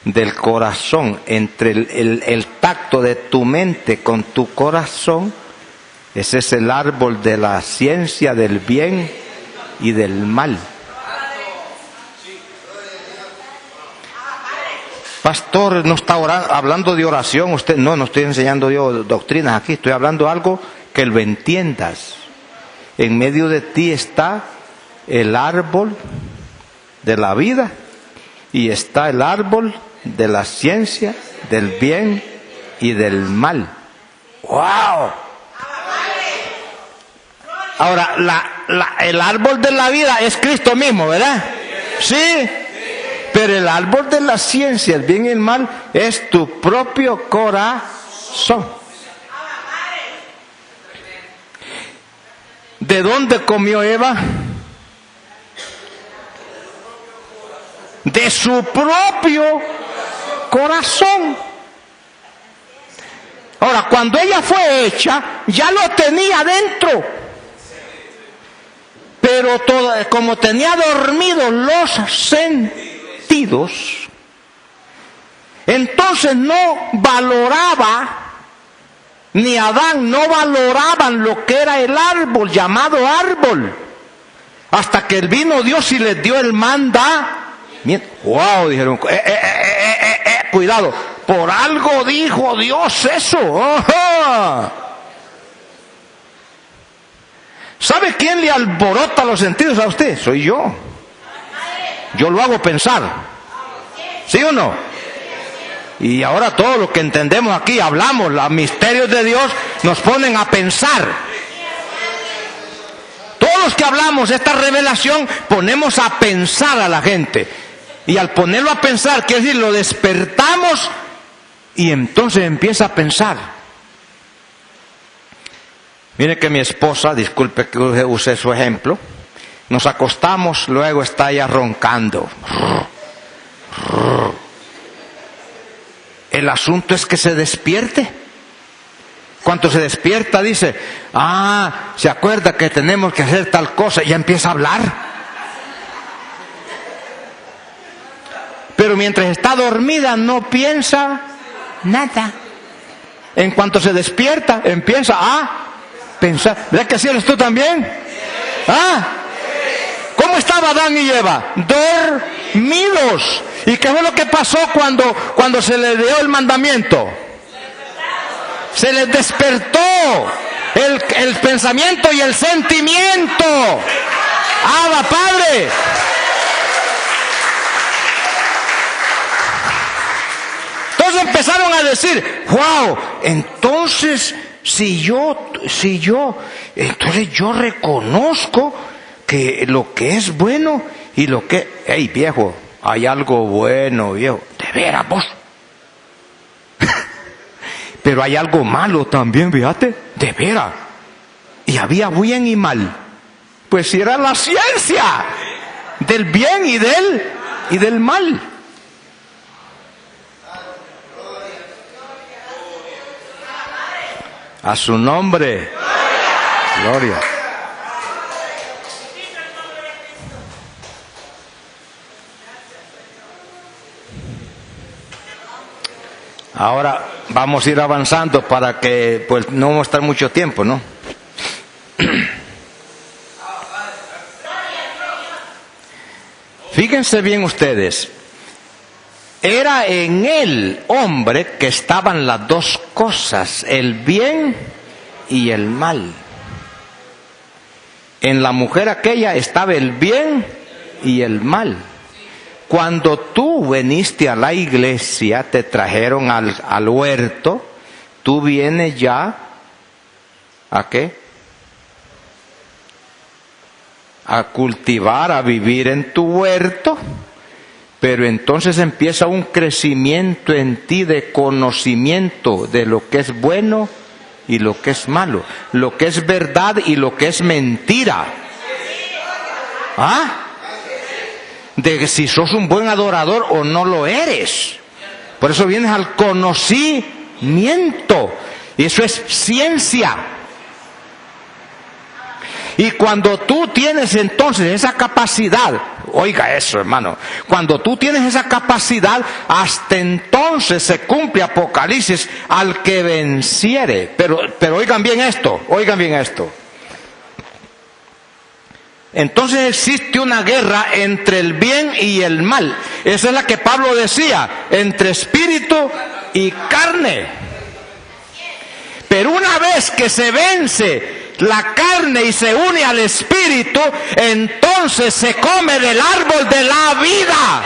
Del corazón, entre el tacto de tu mente con tu corazón, ese es el árbol de la ciencia del bien y del mal. Pastor, no está hablando de oración usted. No estoy enseñando yo doctrinas aquí, estoy hablando algo que lo entiendas. En medio de ti está el árbol de la vida y está el árbol de la ciencia, del bien y del mal. ¡Wow! Ahora, el árbol de la vida es Cristo mismo, ¿verdad? Sí. Pero el árbol de la ciencia, el bien y el mal, es tu propio corazón. ¿De dónde comió Eva? De su propio corazón. Ahora, cuando ella fue hecha, ya lo tenía dentro. Pero como tenía dormidos los sentidos, entonces no valoraba, ni Adán no valoraban lo que era el árbol, llamado árbol, hasta que vino Dios y les dio el mandamiento. ¡Wow! Dijeron, cuidado, por algo dijo Dios eso. ¡Ajá! ¿Sabe quién le alborota los sentidos a usted? Soy yo. Yo lo hago pensar. ¿Sí o no? Y ahora todo lo que entendemos aquí, hablamos, los misterios de Dios nos ponen a pensar. Todos los que hablamos de esta revelación ponemos a pensar a la gente. Y al ponerlo a pensar, quiere decir, lo despertamos y entonces empieza a pensar. Mire que mi esposa, disculpe que use su ejemplo, nos acostamos, luego está ella roncando. El asunto es que se despierte. Cuando se despierta dice, se acuerda que tenemos que hacer tal cosa, y ya empieza a hablar. Pero mientras está dormida no piensa nada. En cuanto se despierta empieza a pensar. ¿Verdad que así eres tú también? ¿Cómo estaba Adán y Eva? Dormidos. ¿Y qué fue lo que pasó cuando se les dio el mandamiento? Se les despertó el pensamiento y el sentimiento. ¡Abba, Padre! Entonces empezaron a decir, wow, entonces si yo, entonces yo reconozco que lo que es bueno y lo que, hey viejo, hay algo bueno, viejo, de veras vos. Pero hay algo malo también, fíjate, de veras. Y había bien y mal. Pues si era la ciencia del bien y del mal. A su nombre. Gloria. Ahora vamos a ir avanzando para que pues no vamos a estar mucho tiempo, ¿no? Fíjense bien ustedes. Era en el hombre que estaban las dos cosas, el bien y el mal. En la mujer aquella estaba el bien y el mal. Cuando tú viniste a la iglesia, te trajeron al huerto, tú vienes ya, ¿a qué? A cultivar, a vivir en tu huerto. Pero entonces empieza un crecimiento en ti de conocimiento de lo que es bueno y lo que es malo, lo que es verdad y lo que es mentira. De si sos un buen adorador o no lo eres. Por eso vienes al conocimiento. Y eso es ciencia. Y cuando tú tienes entonces esa capacidad, oiga eso hermano, cuando tú tienes esa capacidad, hasta entonces se cumple Apocalipsis, al que venciere. Pero oigan bien esto. Entonces existe una guerra entre el bien y el mal. Esa es la que Pablo decía, entre espíritu y carne. Pero una vez que se vence la carne y se une al espíritu, entonces se come del árbol de la vida.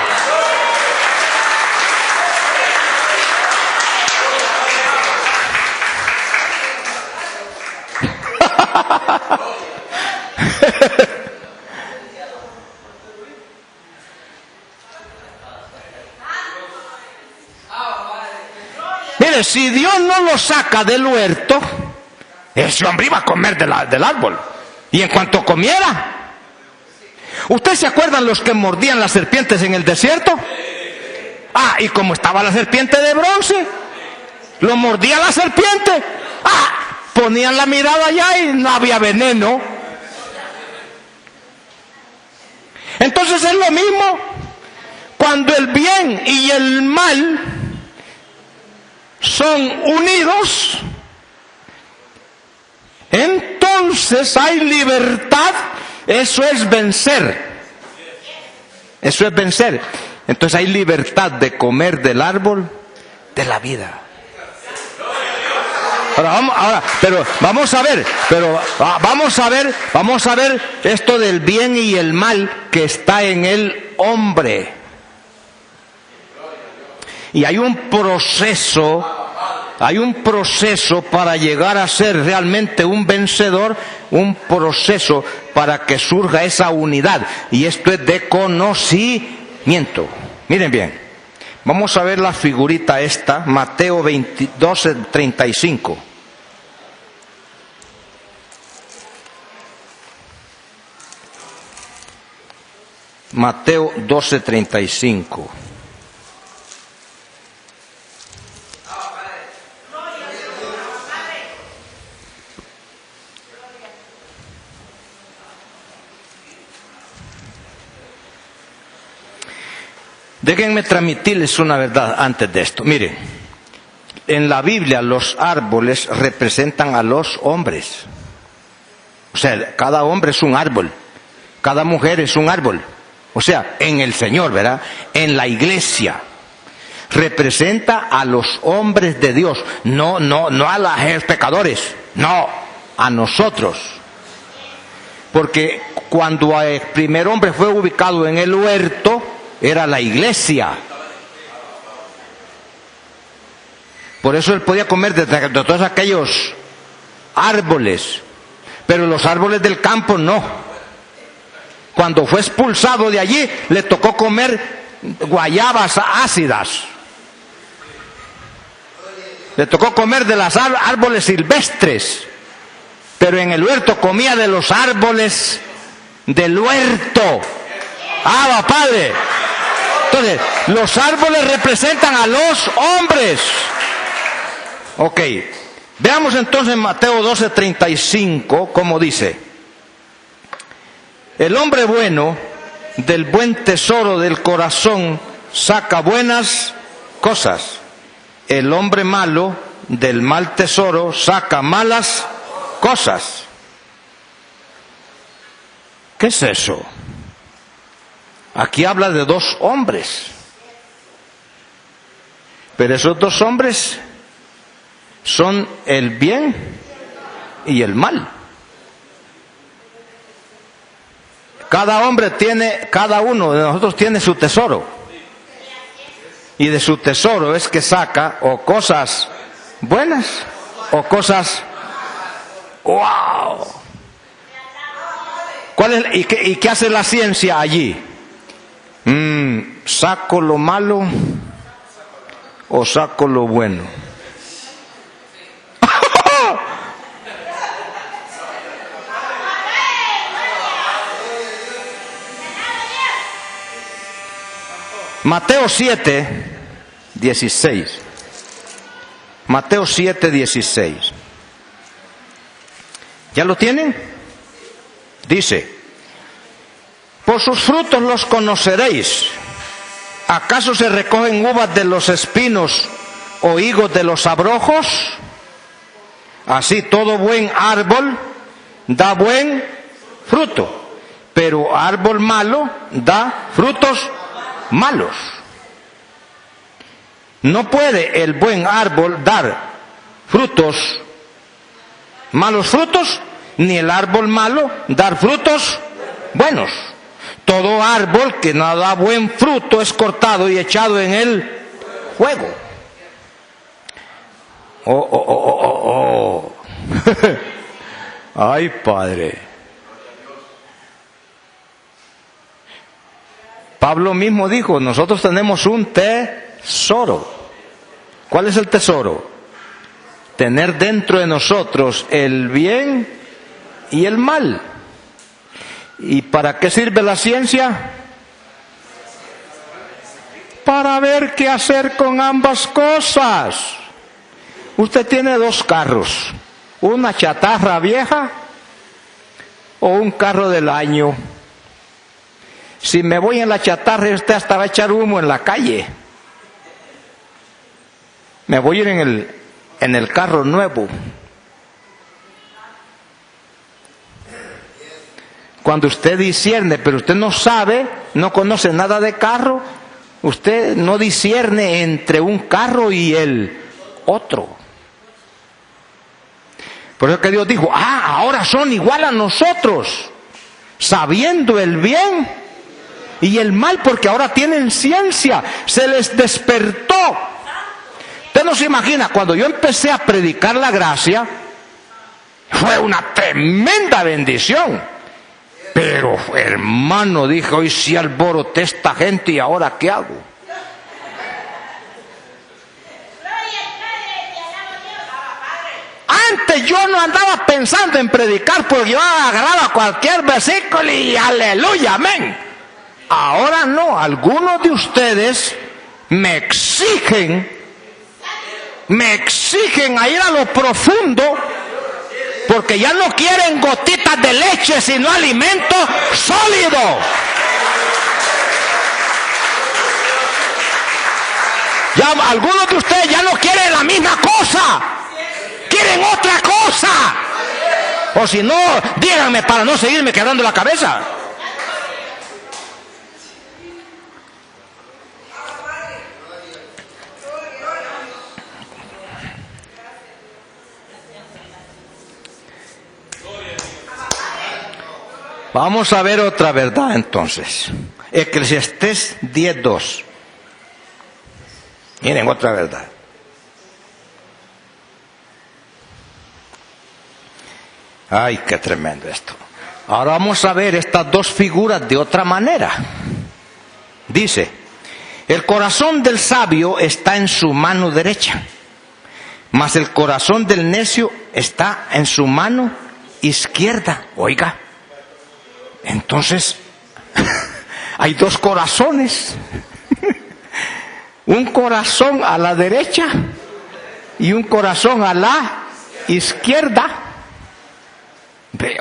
Mire, si Dios no lo saca del huerto, ese hombre iba a comer del árbol. Y en cuanto comiera, ¿ustedes se acuerdan los que mordían las serpientes en el desierto? Ah, y como estaba la serpiente de bronce, lo mordía la serpiente. Ah, ponían la mirada allá y no había veneno. Entonces es lo mismo cuando el bien y el mal son unidos, entonces hay libertad. Eso es vencer. Eso es vencer. Entonces hay libertad de comer del árbol de la vida. Vamos a ver esto del bien y el mal que está en el hombre. Y hay un proceso para llegar a ser realmente un vencedor, un proceso para que surja esa unidad. Y esto es de conocimiento. Miren bien, vamos a ver la figurita esta, Mateo 12:35. Mateo 12:35. Déjenme transmitirles una verdad antes de esto. Miren, en la Biblia los árboles representan a los hombres. O sea, cada hombre es un árbol, cada mujer es un árbol. O sea, en el Señor, ¿verdad? En la iglesia. Representa a los hombres de Dios, no a los pecadores, no, a nosotros. Porque cuando el primer hombre fue ubicado en el huerto, era la iglesia. Por eso él podía comer de todos aquellos árboles, pero los árboles del campo no. Cuando fue expulsado de allí, le tocó comer guayabas ácidas. Le tocó comer de los árboles silvestres. Pero en el huerto comía de los árboles del huerto. ¡Ah, Padre! Entonces, los árboles representan a los hombres. Ok. Veamos entonces Mateo 12:35, como dice. El hombre bueno del buen tesoro del corazón saca buenas cosas. El hombre malo del mal tesoro saca malas cosas. ¿Qué es eso? Aquí habla de dos hombres. Pero esos dos hombres son el bien y el mal. Cada uno de nosotros tiene su tesoro. Y de su tesoro es que saca o cosas buenas o cosas... ¡Wow! ¿Y qué hace la ciencia allí? ¿Saco lo malo o saco lo bueno? Mateo 7:16. Mateo 7:16. ¿Ya lo tienen? Dice: por sus frutos los conoceréis. ¿Acaso se recogen uvas de los espinos o higos de los abrojos? Así todo buen árbol da buen fruto, pero árbol malo da frutos malos. No puede el buen árbol dar frutos, malos frutos, ni el árbol malo dar frutos buenos. Todo árbol que no da buen fruto es cortado y echado en el fuego. Ay, Padre. Pablo mismo dijo, nosotros tenemos un tesoro. ¿Cuál es el tesoro? Tener dentro de nosotros el bien y el mal. ¿Y para qué sirve la ciencia? Para ver qué hacer con ambas cosas. Usted tiene dos carros, una chatarra vieja o un carro del año. Si me voy en la chatarra, usted hasta va a echar humo en la calle. Me voy a ir en el carro nuevo. Cuando usted discierne, pero usted no sabe, no conoce nada de carro, usted no discierne entre un carro y el otro. Por eso que Dios dijo, ahora son igual a nosotros, sabiendo el bien y el mal, porque ahora tienen ciencia, se les despertó. Usted no se imagina, cuando yo empecé a predicar la gracia, fue una tremenda bendición. Pero, hermano, dije, hoy sí alboroté esta gente, ¿y ahora qué hago? Antes yo no andaba pensando en predicar, porque yo agarraba cualquier versículo y aleluya, amén. Ahora no, algunos de ustedes me exigen a ir a lo profundo, porque ya no quieren gotitas de leche, sino alimento sólido. Ya algunos de ustedes ya no quieren la misma cosa, quieren otra cosa. O si no, díganme para no seguirme quebrando la cabeza. Vamos a ver otra verdad entonces. Eclesiastés 10:2. Miren otra verdad. Ay, qué tremendo esto. Ahora vamos a ver estas dos figuras de otra manera. Dice, el corazón del sabio está en su mano derecha, mas el corazón del necio está en su mano izquierda. Oiga. Entonces, hay dos corazones. Un corazón a la derecha y un corazón a la izquierda.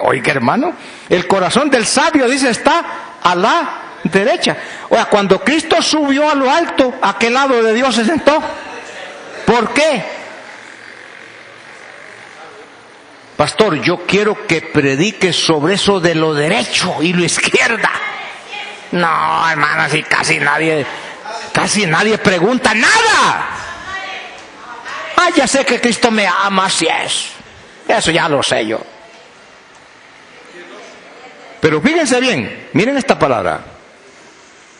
Oiga, hermano, el corazón del sabio, dice, está a la derecha. Oiga, cuando Cristo subió a lo alto, ¿a qué lado de Dios se sentó? ¿Por qué? Pastor, yo quiero que predique sobre eso de lo derecho y lo izquierda. No, hermano, así casi nadie pregunta nada. Ya sé que Cristo me ama, así es. Eso ya lo sé yo. Pero fíjense bien, miren esta palabra.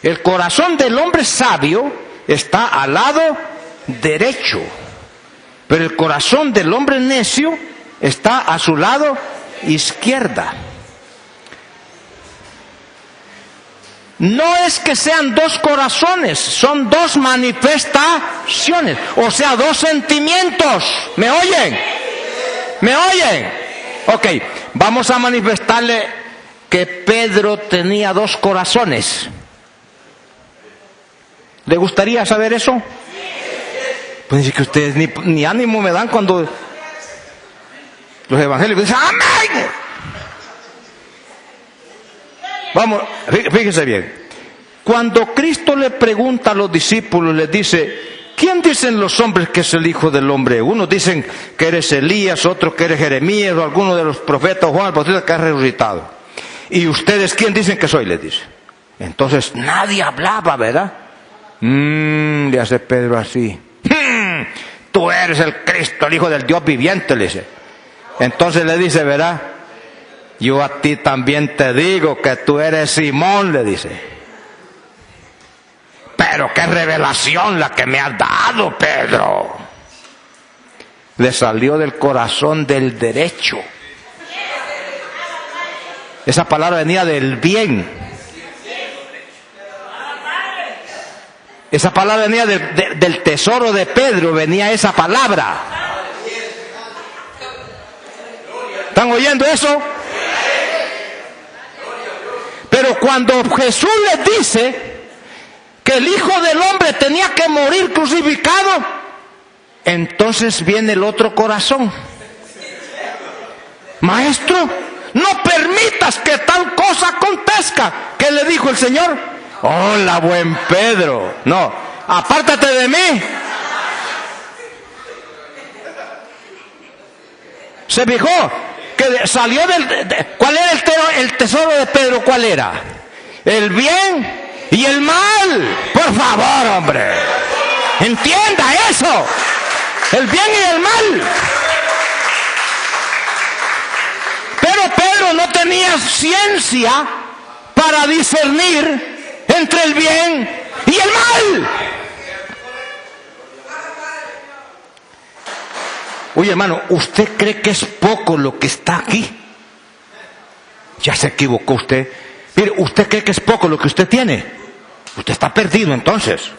El corazón del hombre sabio está al lado derecho, pero el corazón del hombre necio está a su lado izquierda. No es que sean dos corazones, son dos manifestaciones, o sea, dos sentimientos. ¿Me oyen? ¿Me oyen? Ok, vamos a manifestarle que Pedro tenía dos corazones. ¿Le gustaría saber eso? Pues dice que ustedes ni ánimo me dan cuando los evangélicos dicen ¡amén! Vamos, fíjese bien. Cuando Cristo le pregunta a los discípulos, les dice, ¿quién dicen los hombres que es el Hijo del Hombre? Unos dicen que eres Elías, otros que eres Jeremías, o alguno de los profetas, o Juan el Bautista que ha resucitado. ¿Y ustedes quién dicen que soy? Les dice. Entonces nadie hablaba, ¿verdad? Le hace Pedro así. Tú eres el Cristo, el Hijo del Dios viviente, le dice. Entonces le dice, ¿verdad? yo a ti también te digo que tú eres Simón, le dice. Pero qué revelación la que me has dado, Pedro. Le salió del corazón del derecho. Esa palabra venía del bien. Esa palabra venía del tesoro de Pedro, venía esa palabra. ¿Están oyendo eso? Pero cuando Jesús les dice que el Hijo del Hombre tenía que morir crucificado, entonces viene el otro corazón. Maestro, no permitas que tal cosa acontezca. ¿Qué le dijo el Señor? Hola, buen Pedro. No, apártate de mí. Se fijó que salió ¿cuál era el tesoro de Pedro? ¿Cuál era? El bien y el mal. Por favor, hombre, entienda eso. El bien y el mal. Pero Pedro no tenía ciencia para discernir entre el bien y el mal. Oye, hermano, ¿usted cree que es poco lo que está aquí? Ya se equivocó usted. Mire, ¿usted cree que es poco lo que usted tiene? Usted está perdido entonces.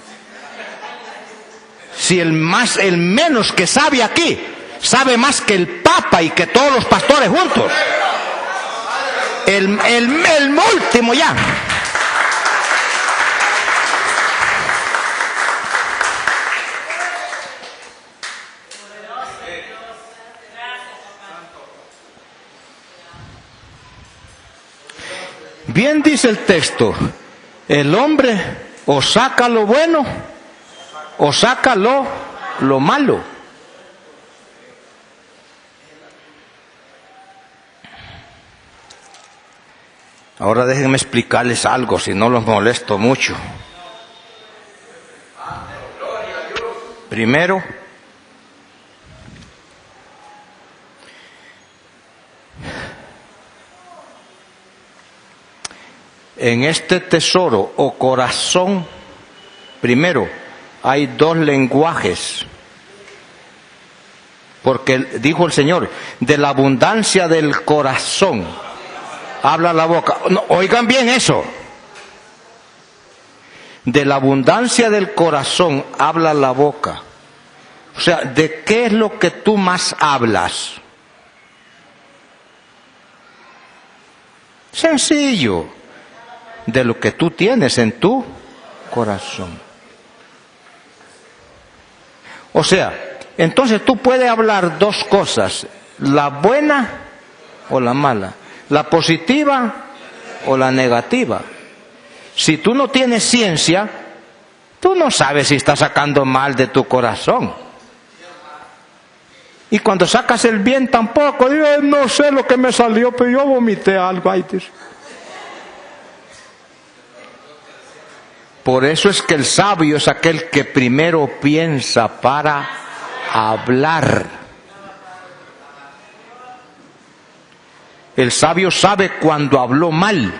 Si el menos que sabe aquí, sabe más que el Papa y que todos los pastores juntos. El último ya. Bien dice el texto, el hombre o saca lo bueno o saca lo malo. Ahora déjenme explicarles algo, si no los molesto mucho. Primero, en este tesoro o corazón, primero, hay dos lenguajes. Porque dijo el Señor, de la abundancia del corazón habla la boca. No, oigan bien eso. De la abundancia del corazón habla la boca. O sea, ¿de qué es lo que tú más hablas? Sencillo. De lo que tú tienes en tu corazón. O sea, entonces tú puedes hablar dos cosas, la buena o la mala, la positiva o la negativa. Si tú no tienes ciencia, tú no sabes si estás sacando mal de tu corazón. Y cuando sacas el bien tampoco, digo, no sé lo que me salió, pero yo vomité algo ahí. Por eso es que el sabio es aquel que primero piensa para hablar. El sabio sabe cuando habló mal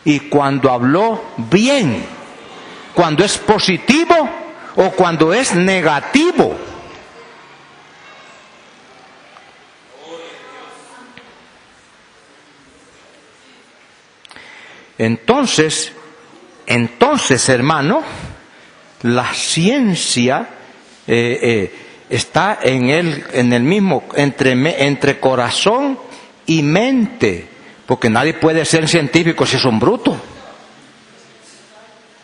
y cuando habló bien, cuando es positivo o cuando es negativo. Entonces, hermano, la ciencia está en el mismo, entre corazón y mente, porque nadie puede ser científico si es un bruto.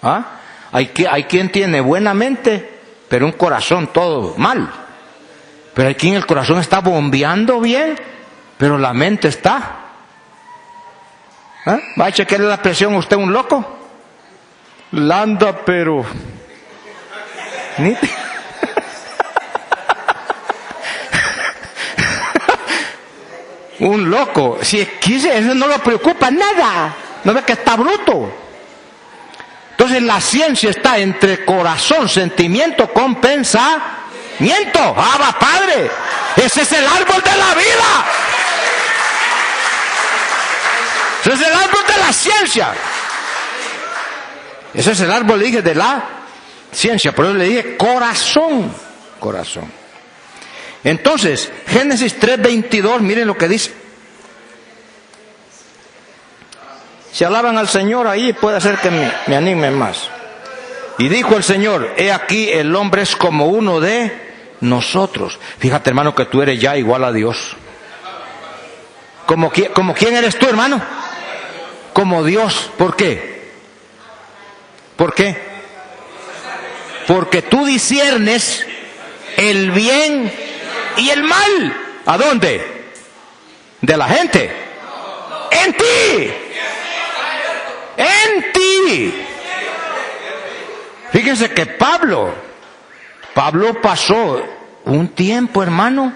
¿Ah? Hay quien tiene buena mente, pero un corazón todo mal. Pero hay quien el corazón está bombeando bien, pero la mente está. ¿Ah? ¿Va a chequearle la presión a usted, un loco? La anda, pero un loco, si eso no lo preocupa nada, no ve que está bruto. Entonces la ciencia está entre corazón, sentimiento con pensamiento. ¡Ah, va, Padre! Ese es el árbol de la vida. Ese es el árbol de la ciencia. Ese es el árbol, le dije, de la ciencia. Por eso le dije corazón. Corazón. Entonces, Génesis 3:22, miren lo que dice. Si alaban al Señor ahí, puede ser que me animen más. Y dijo el Señor, he aquí el hombre es como uno de nosotros. Fíjate, hermano, que tú eres ya igual a Dios. ¿Como quién eres tú, hermano? Como Dios. ¿Por qué? ¿Por qué? Porque tú disciernes el bien y el mal. ¿A dónde? De la gente. En ti. En ti. Fíjense que Pablo pasó un tiempo, hermano,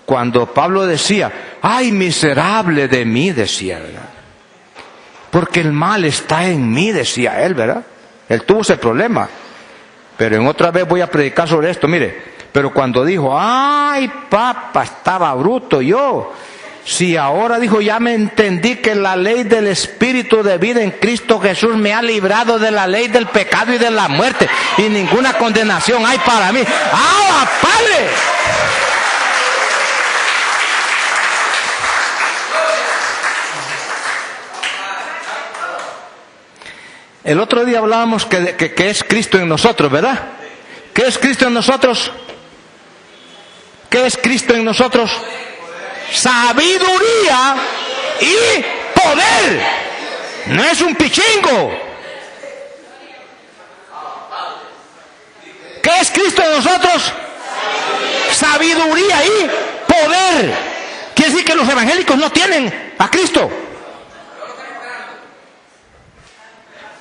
cuando Pablo decía, ay, miserable de mí, decía, ¿verdad? Porque el mal está en mí, decía él, ¿verdad? Él tuvo ese problema. Pero en otra vez voy a predicar sobre esto, mire. Pero cuando dijo, ay, papá, estaba bruto yo. Si ahora, dijo, ya me entendí que la ley del Espíritu de vida en Cristo Jesús me ha librado de la ley del pecado y de la muerte. Y ninguna condenación hay para mí. ¡Ah, Padre! El otro día hablábamos que es Cristo en nosotros, ¿verdad? ¿Qué es Cristo en nosotros? ¿Qué es Cristo en nosotros? Sabiduría y poder. No es un pichingo. ¿Qué es Cristo en nosotros? Sabiduría y poder. Quiere decir que los evangélicos no tienen a Cristo.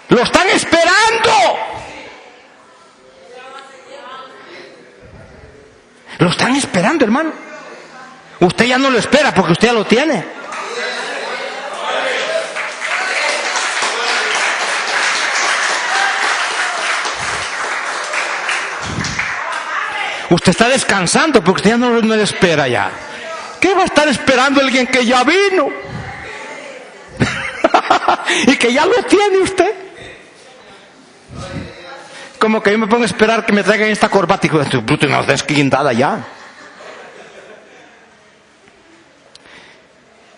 Lo están esperando. Lo están esperando, hermano. Usted ya no lo espera porque usted ya lo tiene. Usted está descansando porque usted ya no lo espera ya. ¿Qué va a estar esperando alguien que ya vino? Y que ya lo tiene usted. Como que yo me pongo a esperar que me traigan esta corbata y digo, bruto, no es guindada ya.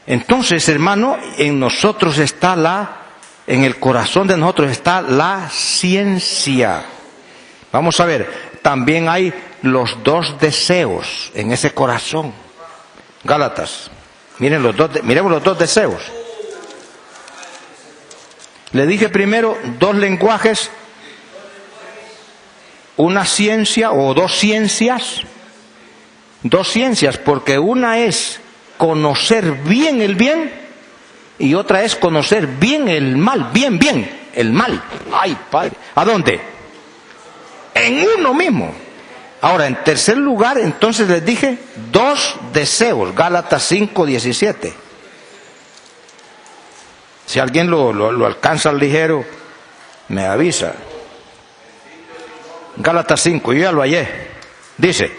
Entonces, hermano, en nosotros está en el corazón de nosotros está la ciencia. Vamos a ver, también hay los dos deseos en ese corazón. Gálatas, miremos los dos deseos. Le dije primero dos lenguajes, una ciencia o dos ciencias, porque una es conocer bien el bien y otra es conocer bien el mal, bien, el mal. Ay, Padre, ¿a dónde? En uno mismo. Ahora, en tercer lugar, entonces les dije dos deseos, Gálatas 5:17. Si alguien lo alcanza al ligero, me avisa. Gálatas 5, yo ya lo hallé. Dice,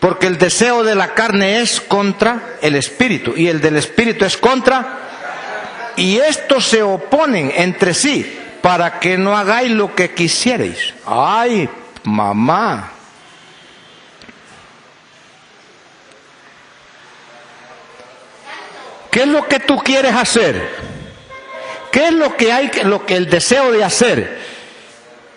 porque el deseo de la carne es contra el espíritu y el del espíritu es contra, y estos se oponen entre sí para que no hagáis lo que quisierais. Ay, mamá. ¿Qué es lo que tú quieres hacer? ¿Qué es lo que el deseo de hacer?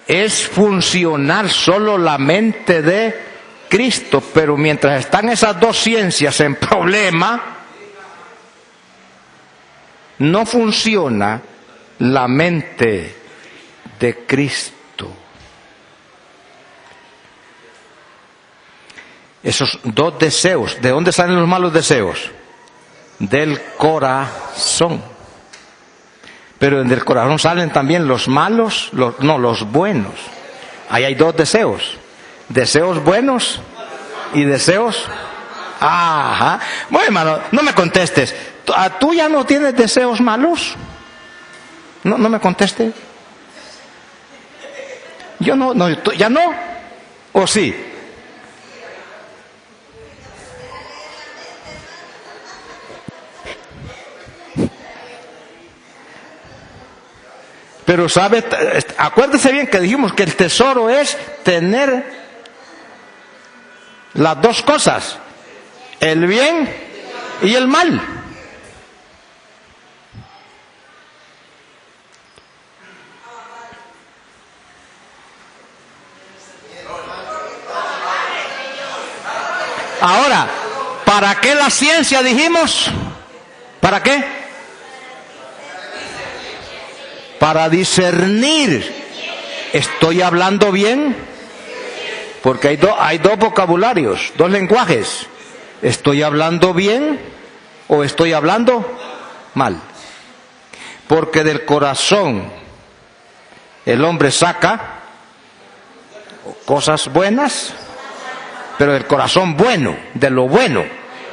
Es funcionar solo la mente de Cristo, pero mientras están esas dos ciencias en problema, no funciona la mente de Cristo. Esos dos deseos, ¿de dónde salen los malos deseos? Del corazón. Pero del corazón salen también los malos, los buenos. Ahí hay dos deseos. Deseos buenos y deseos... Ajá. Bueno, hermano, no me contestes. ¿Tú ya no tienes deseos malos? No me contestes. Yo no, ¿ya no? ¿O sí? Pero sabe, acuérdese bien que dijimos que el tesoro es tener las dos cosas, el bien y el mal. Ahora, ¿para qué la ciencia dijimos? ¿Para qué? Para discernir. ¿Estoy hablando bien? Porque hay dos vocabularios, dos lenguajes. ¿Estoy hablando bien o estoy hablando mal? Porque del corazón el hombre saca cosas buenas, pero del corazón bueno, de lo bueno,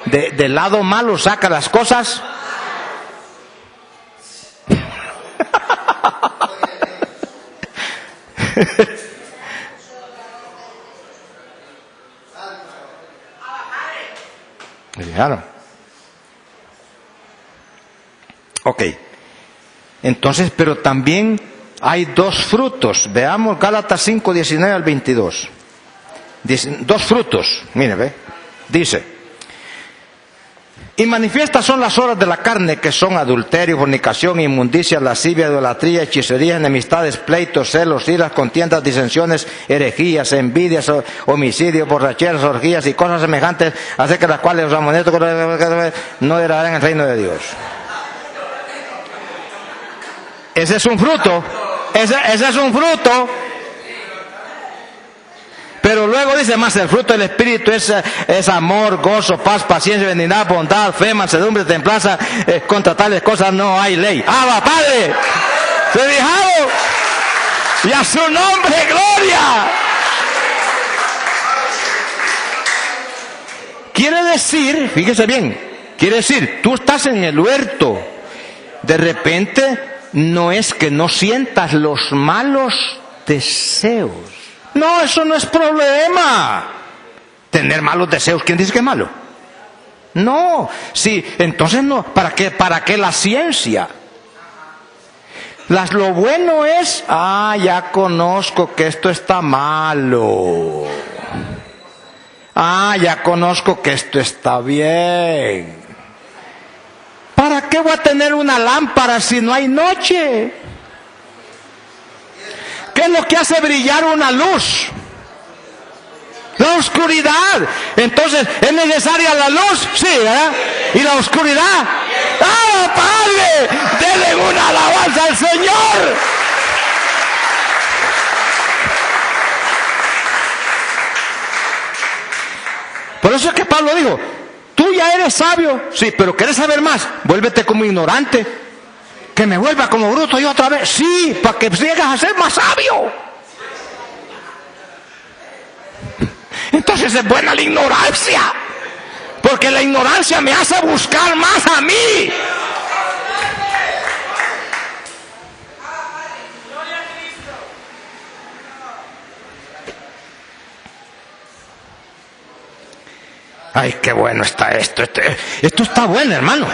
del lado malo saca las cosas. Claro. Ok. Entonces, pero también hay dos frutos. Veamos Gálatas 5, 19 al 22. Dos frutos. Mire, ve. Dice: y manifiestas son las obras de la carne, que son adulterio, fornicación, inmundicia, lascivia, idolatría, hechicería, enemistades, pleitos, celos, iras, contiendas, disensiones, herejías, envidias, homicidios, borracheras, orgías y cosas semejantes, acerca de las cuales los amonestos no heredarán el reino de Dios. Ese es un fruto. Ese es un fruto. Pero luego dice más, el fruto del Espíritu es amor, gozo, paz, paciencia, benignidad, bondad, fe, mansedumbre, templanza. Contra tales cosas no hay ley. ¡Abba, Padre! ¡Se dijo! ¡Y a su nombre, gloria! Quiere decir, fíjese bien, quiere decir, tú estás en el huerto. De repente, no es que no sientas los malos deseos. No, eso no es problema. Tener malos deseos, ¿quién dice que es malo? No, sí, entonces no, ¿para qué la ciencia? Lo bueno es, ya conozco que esto está malo. Ya conozco que esto está bien. ¿Para qué voy a tener una lámpara si no hay noche? ¿Qué es lo que hace brillar una luz? La oscuridad. Entonces, ¿es necesaria la luz? Sí, ¿verdad? ¿Y la oscuridad? ¡Ah, Padre! ¡Denle una alabanza al Señor! Por eso es que Pablo dijo, tú ya eres sabio, sí, pero ¿quieres saber más? Vuélvete como ignorante. Que me vuelva como bruto y otra vez. Sí, para que llegues a ser más sabio. Entonces es buena la ignorancia. Porque la ignorancia me hace buscar más a mí. Ay, qué bueno está esto. Esto está bueno, hermano.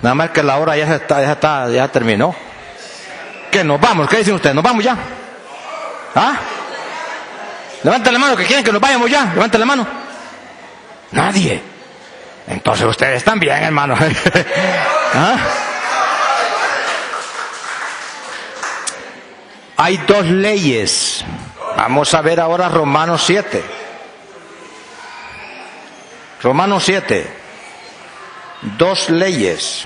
Nada más que la hora ya terminó. ¿Qué, nos vamos? ¿Qué dicen ustedes? ¿Nos vamos ya? Levanten la mano que quieren que nos vayamos ya. Levanten la mano. Nadie. Entonces ustedes también, hermano. Hay dos leyes. Vamos a ver ahora Romanos 7. Romanos 7. Dos leyes.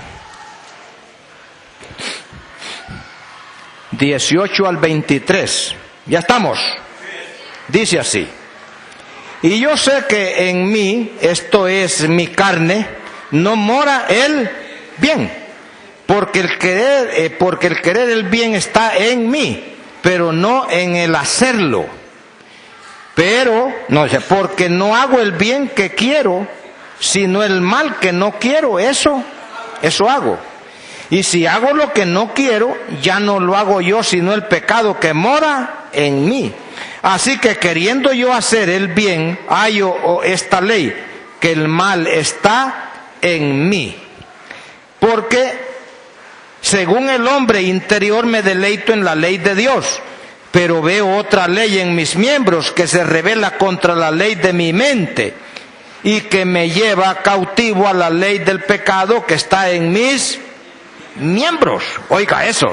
18 al 23. Ya estamos. Dice así: y yo sé que en mí, esto es mi carne, no mora el bien, porque el querer el bien está en mí, pero no en el hacerlo. Pero, no, porque no hago el bien que quiero, sino el mal que no quiero, eso hago. Y si hago lo que no quiero, ya no lo hago yo, sino el pecado que mora en mí. Así que queriendo yo hacer el bien, hallo esta ley, que el mal está en mí. Porque según el hombre interior me deleito en la ley de Dios, pero veo otra ley en mis miembros que se rebela contra la ley de mi mente y que me lleva cautivo a la ley del pecado que está en mis miembros. Oiga eso.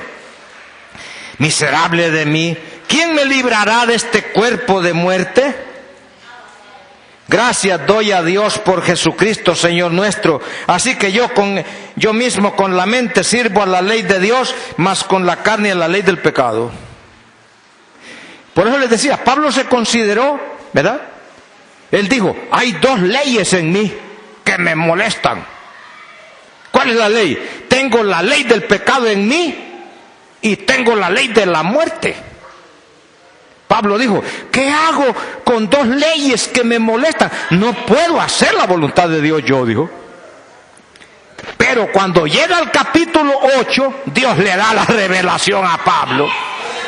Miserable de mí, ¿quién me librará de este cuerpo de muerte? Gracias doy a Dios por Jesucristo, Señor nuestro. Así que yo mismo con la mente sirvo a la ley de Dios, mas con la carne a la ley del pecado. Por eso les decía, Pablo se consideró, ¿verdad? Él dijo, hay dos leyes en mí que me molestan. ¿Cuál es la ley? Tengo la ley del pecado en mí y tengo la ley de la muerte. Pablo dijo, ¿qué hago con dos leyes que me molestan? No puedo hacer la voluntad de Dios yo, dijo. Pero cuando llega al capítulo 8, Dios le da la revelación a Pablo.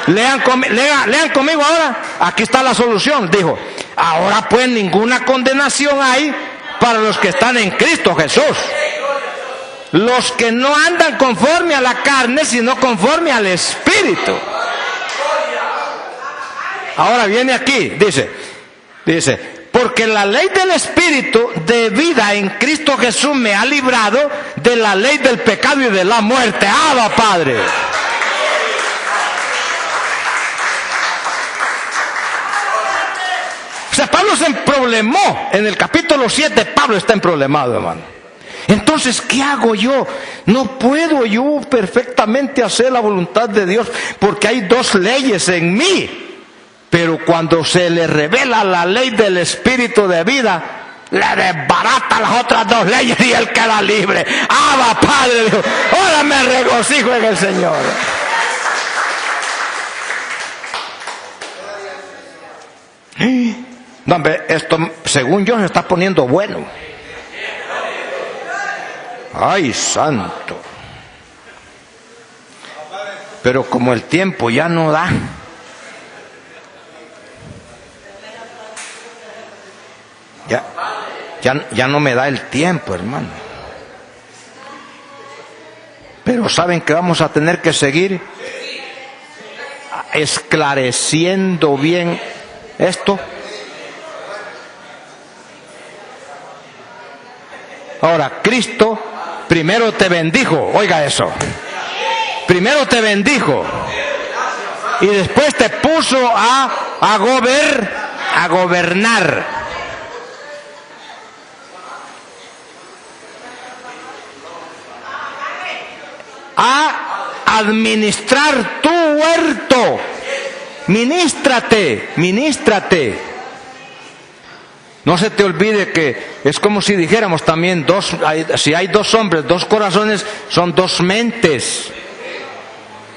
Lean conmigo ahora, aquí está la solución. Dijo, ahora pues ninguna condenación hay para los que están en Cristo Jesús. Los que no andan conforme a la carne, sino conforme al Espíritu. Ahora viene aquí, dice, porque la ley del Espíritu de vida en Cristo Jesús me ha librado de la ley del pecado y de la muerte. ¡Abba, Padre! O sea, Pablo se emproblemó. En el capítulo 7, Pablo está emproblemado, hermano. Entonces, ¿qué hago yo? No puedo yo perfectamente hacer la voluntad de Dios porque hay dos leyes en mí. Pero cuando se le revela la ley del Espíritu de vida, le desbarata las otras dos leyes y él queda libre. ¡Abba, Padre! Ahora me regocijo en el Señor. No, hombre, esto según yo se está poniendo bueno. ¡Ay, santo! Pero como el tiempo ya no da, ya no me da el tiempo, hermano. Pero ¿saben que vamos a tener que seguir esclareciendo bien esto? Ahora, Cristo primero te bendijo, oiga eso. Primero te bendijo y después te puso a gobernar. A administrar tu huerto. Ministrate. No se te olvide que es como si dijéramos también si hay dos hombres, dos corazones, son dos mentes.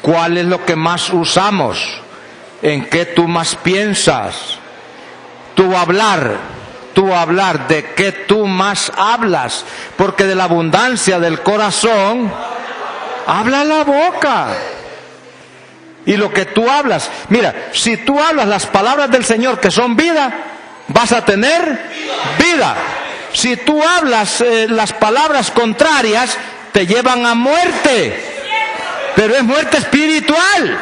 ¿Cuál es lo que más usamos? ¿En qué tú más piensas? Tu hablar, ¿de qué tú más hablas? Porque de la abundancia del corazón habla la boca. Y lo que tú hablas, mira, si tú hablas las palabras del Señor que son vida, vas a tener vida. Si tú hablas las palabras contrarias, te llevan a muerte. Pero es muerte espiritual.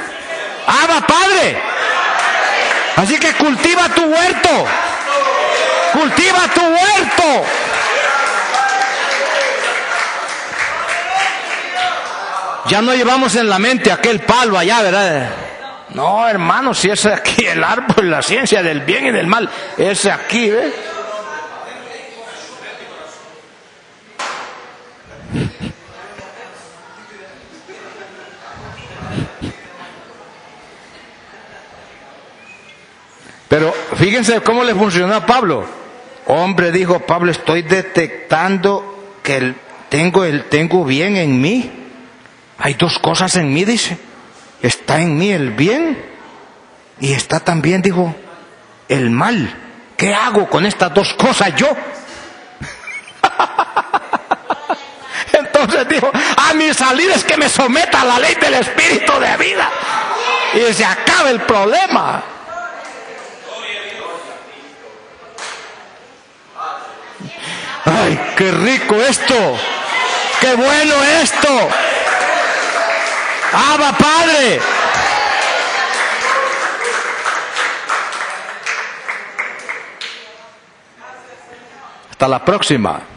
¡Abba, Padre! Así que cultiva tu huerto. Cultiva tu huerto. Ya no llevamos en la mente aquel palo allá, ¿verdad? No, hermano, si es aquí el árbol, la ciencia del bien y del mal, es aquí, ¿ves? Pero fíjense cómo le funcionó a Pablo. Hombre, dijo Pablo, estoy detectando que tengo bien en mí. Hay dos cosas en mí, dice. Está en mí el bien y está también, dijo, el mal. ¿Qué hago con estas dos cosas yo? Entonces dijo, a mi salida es que me someta a la ley del Espíritu de vida. Y se acaba el problema. ¡Ay, qué rico esto! ¡Qué bueno esto! ¡Abba, Padre! Hasta la próxima.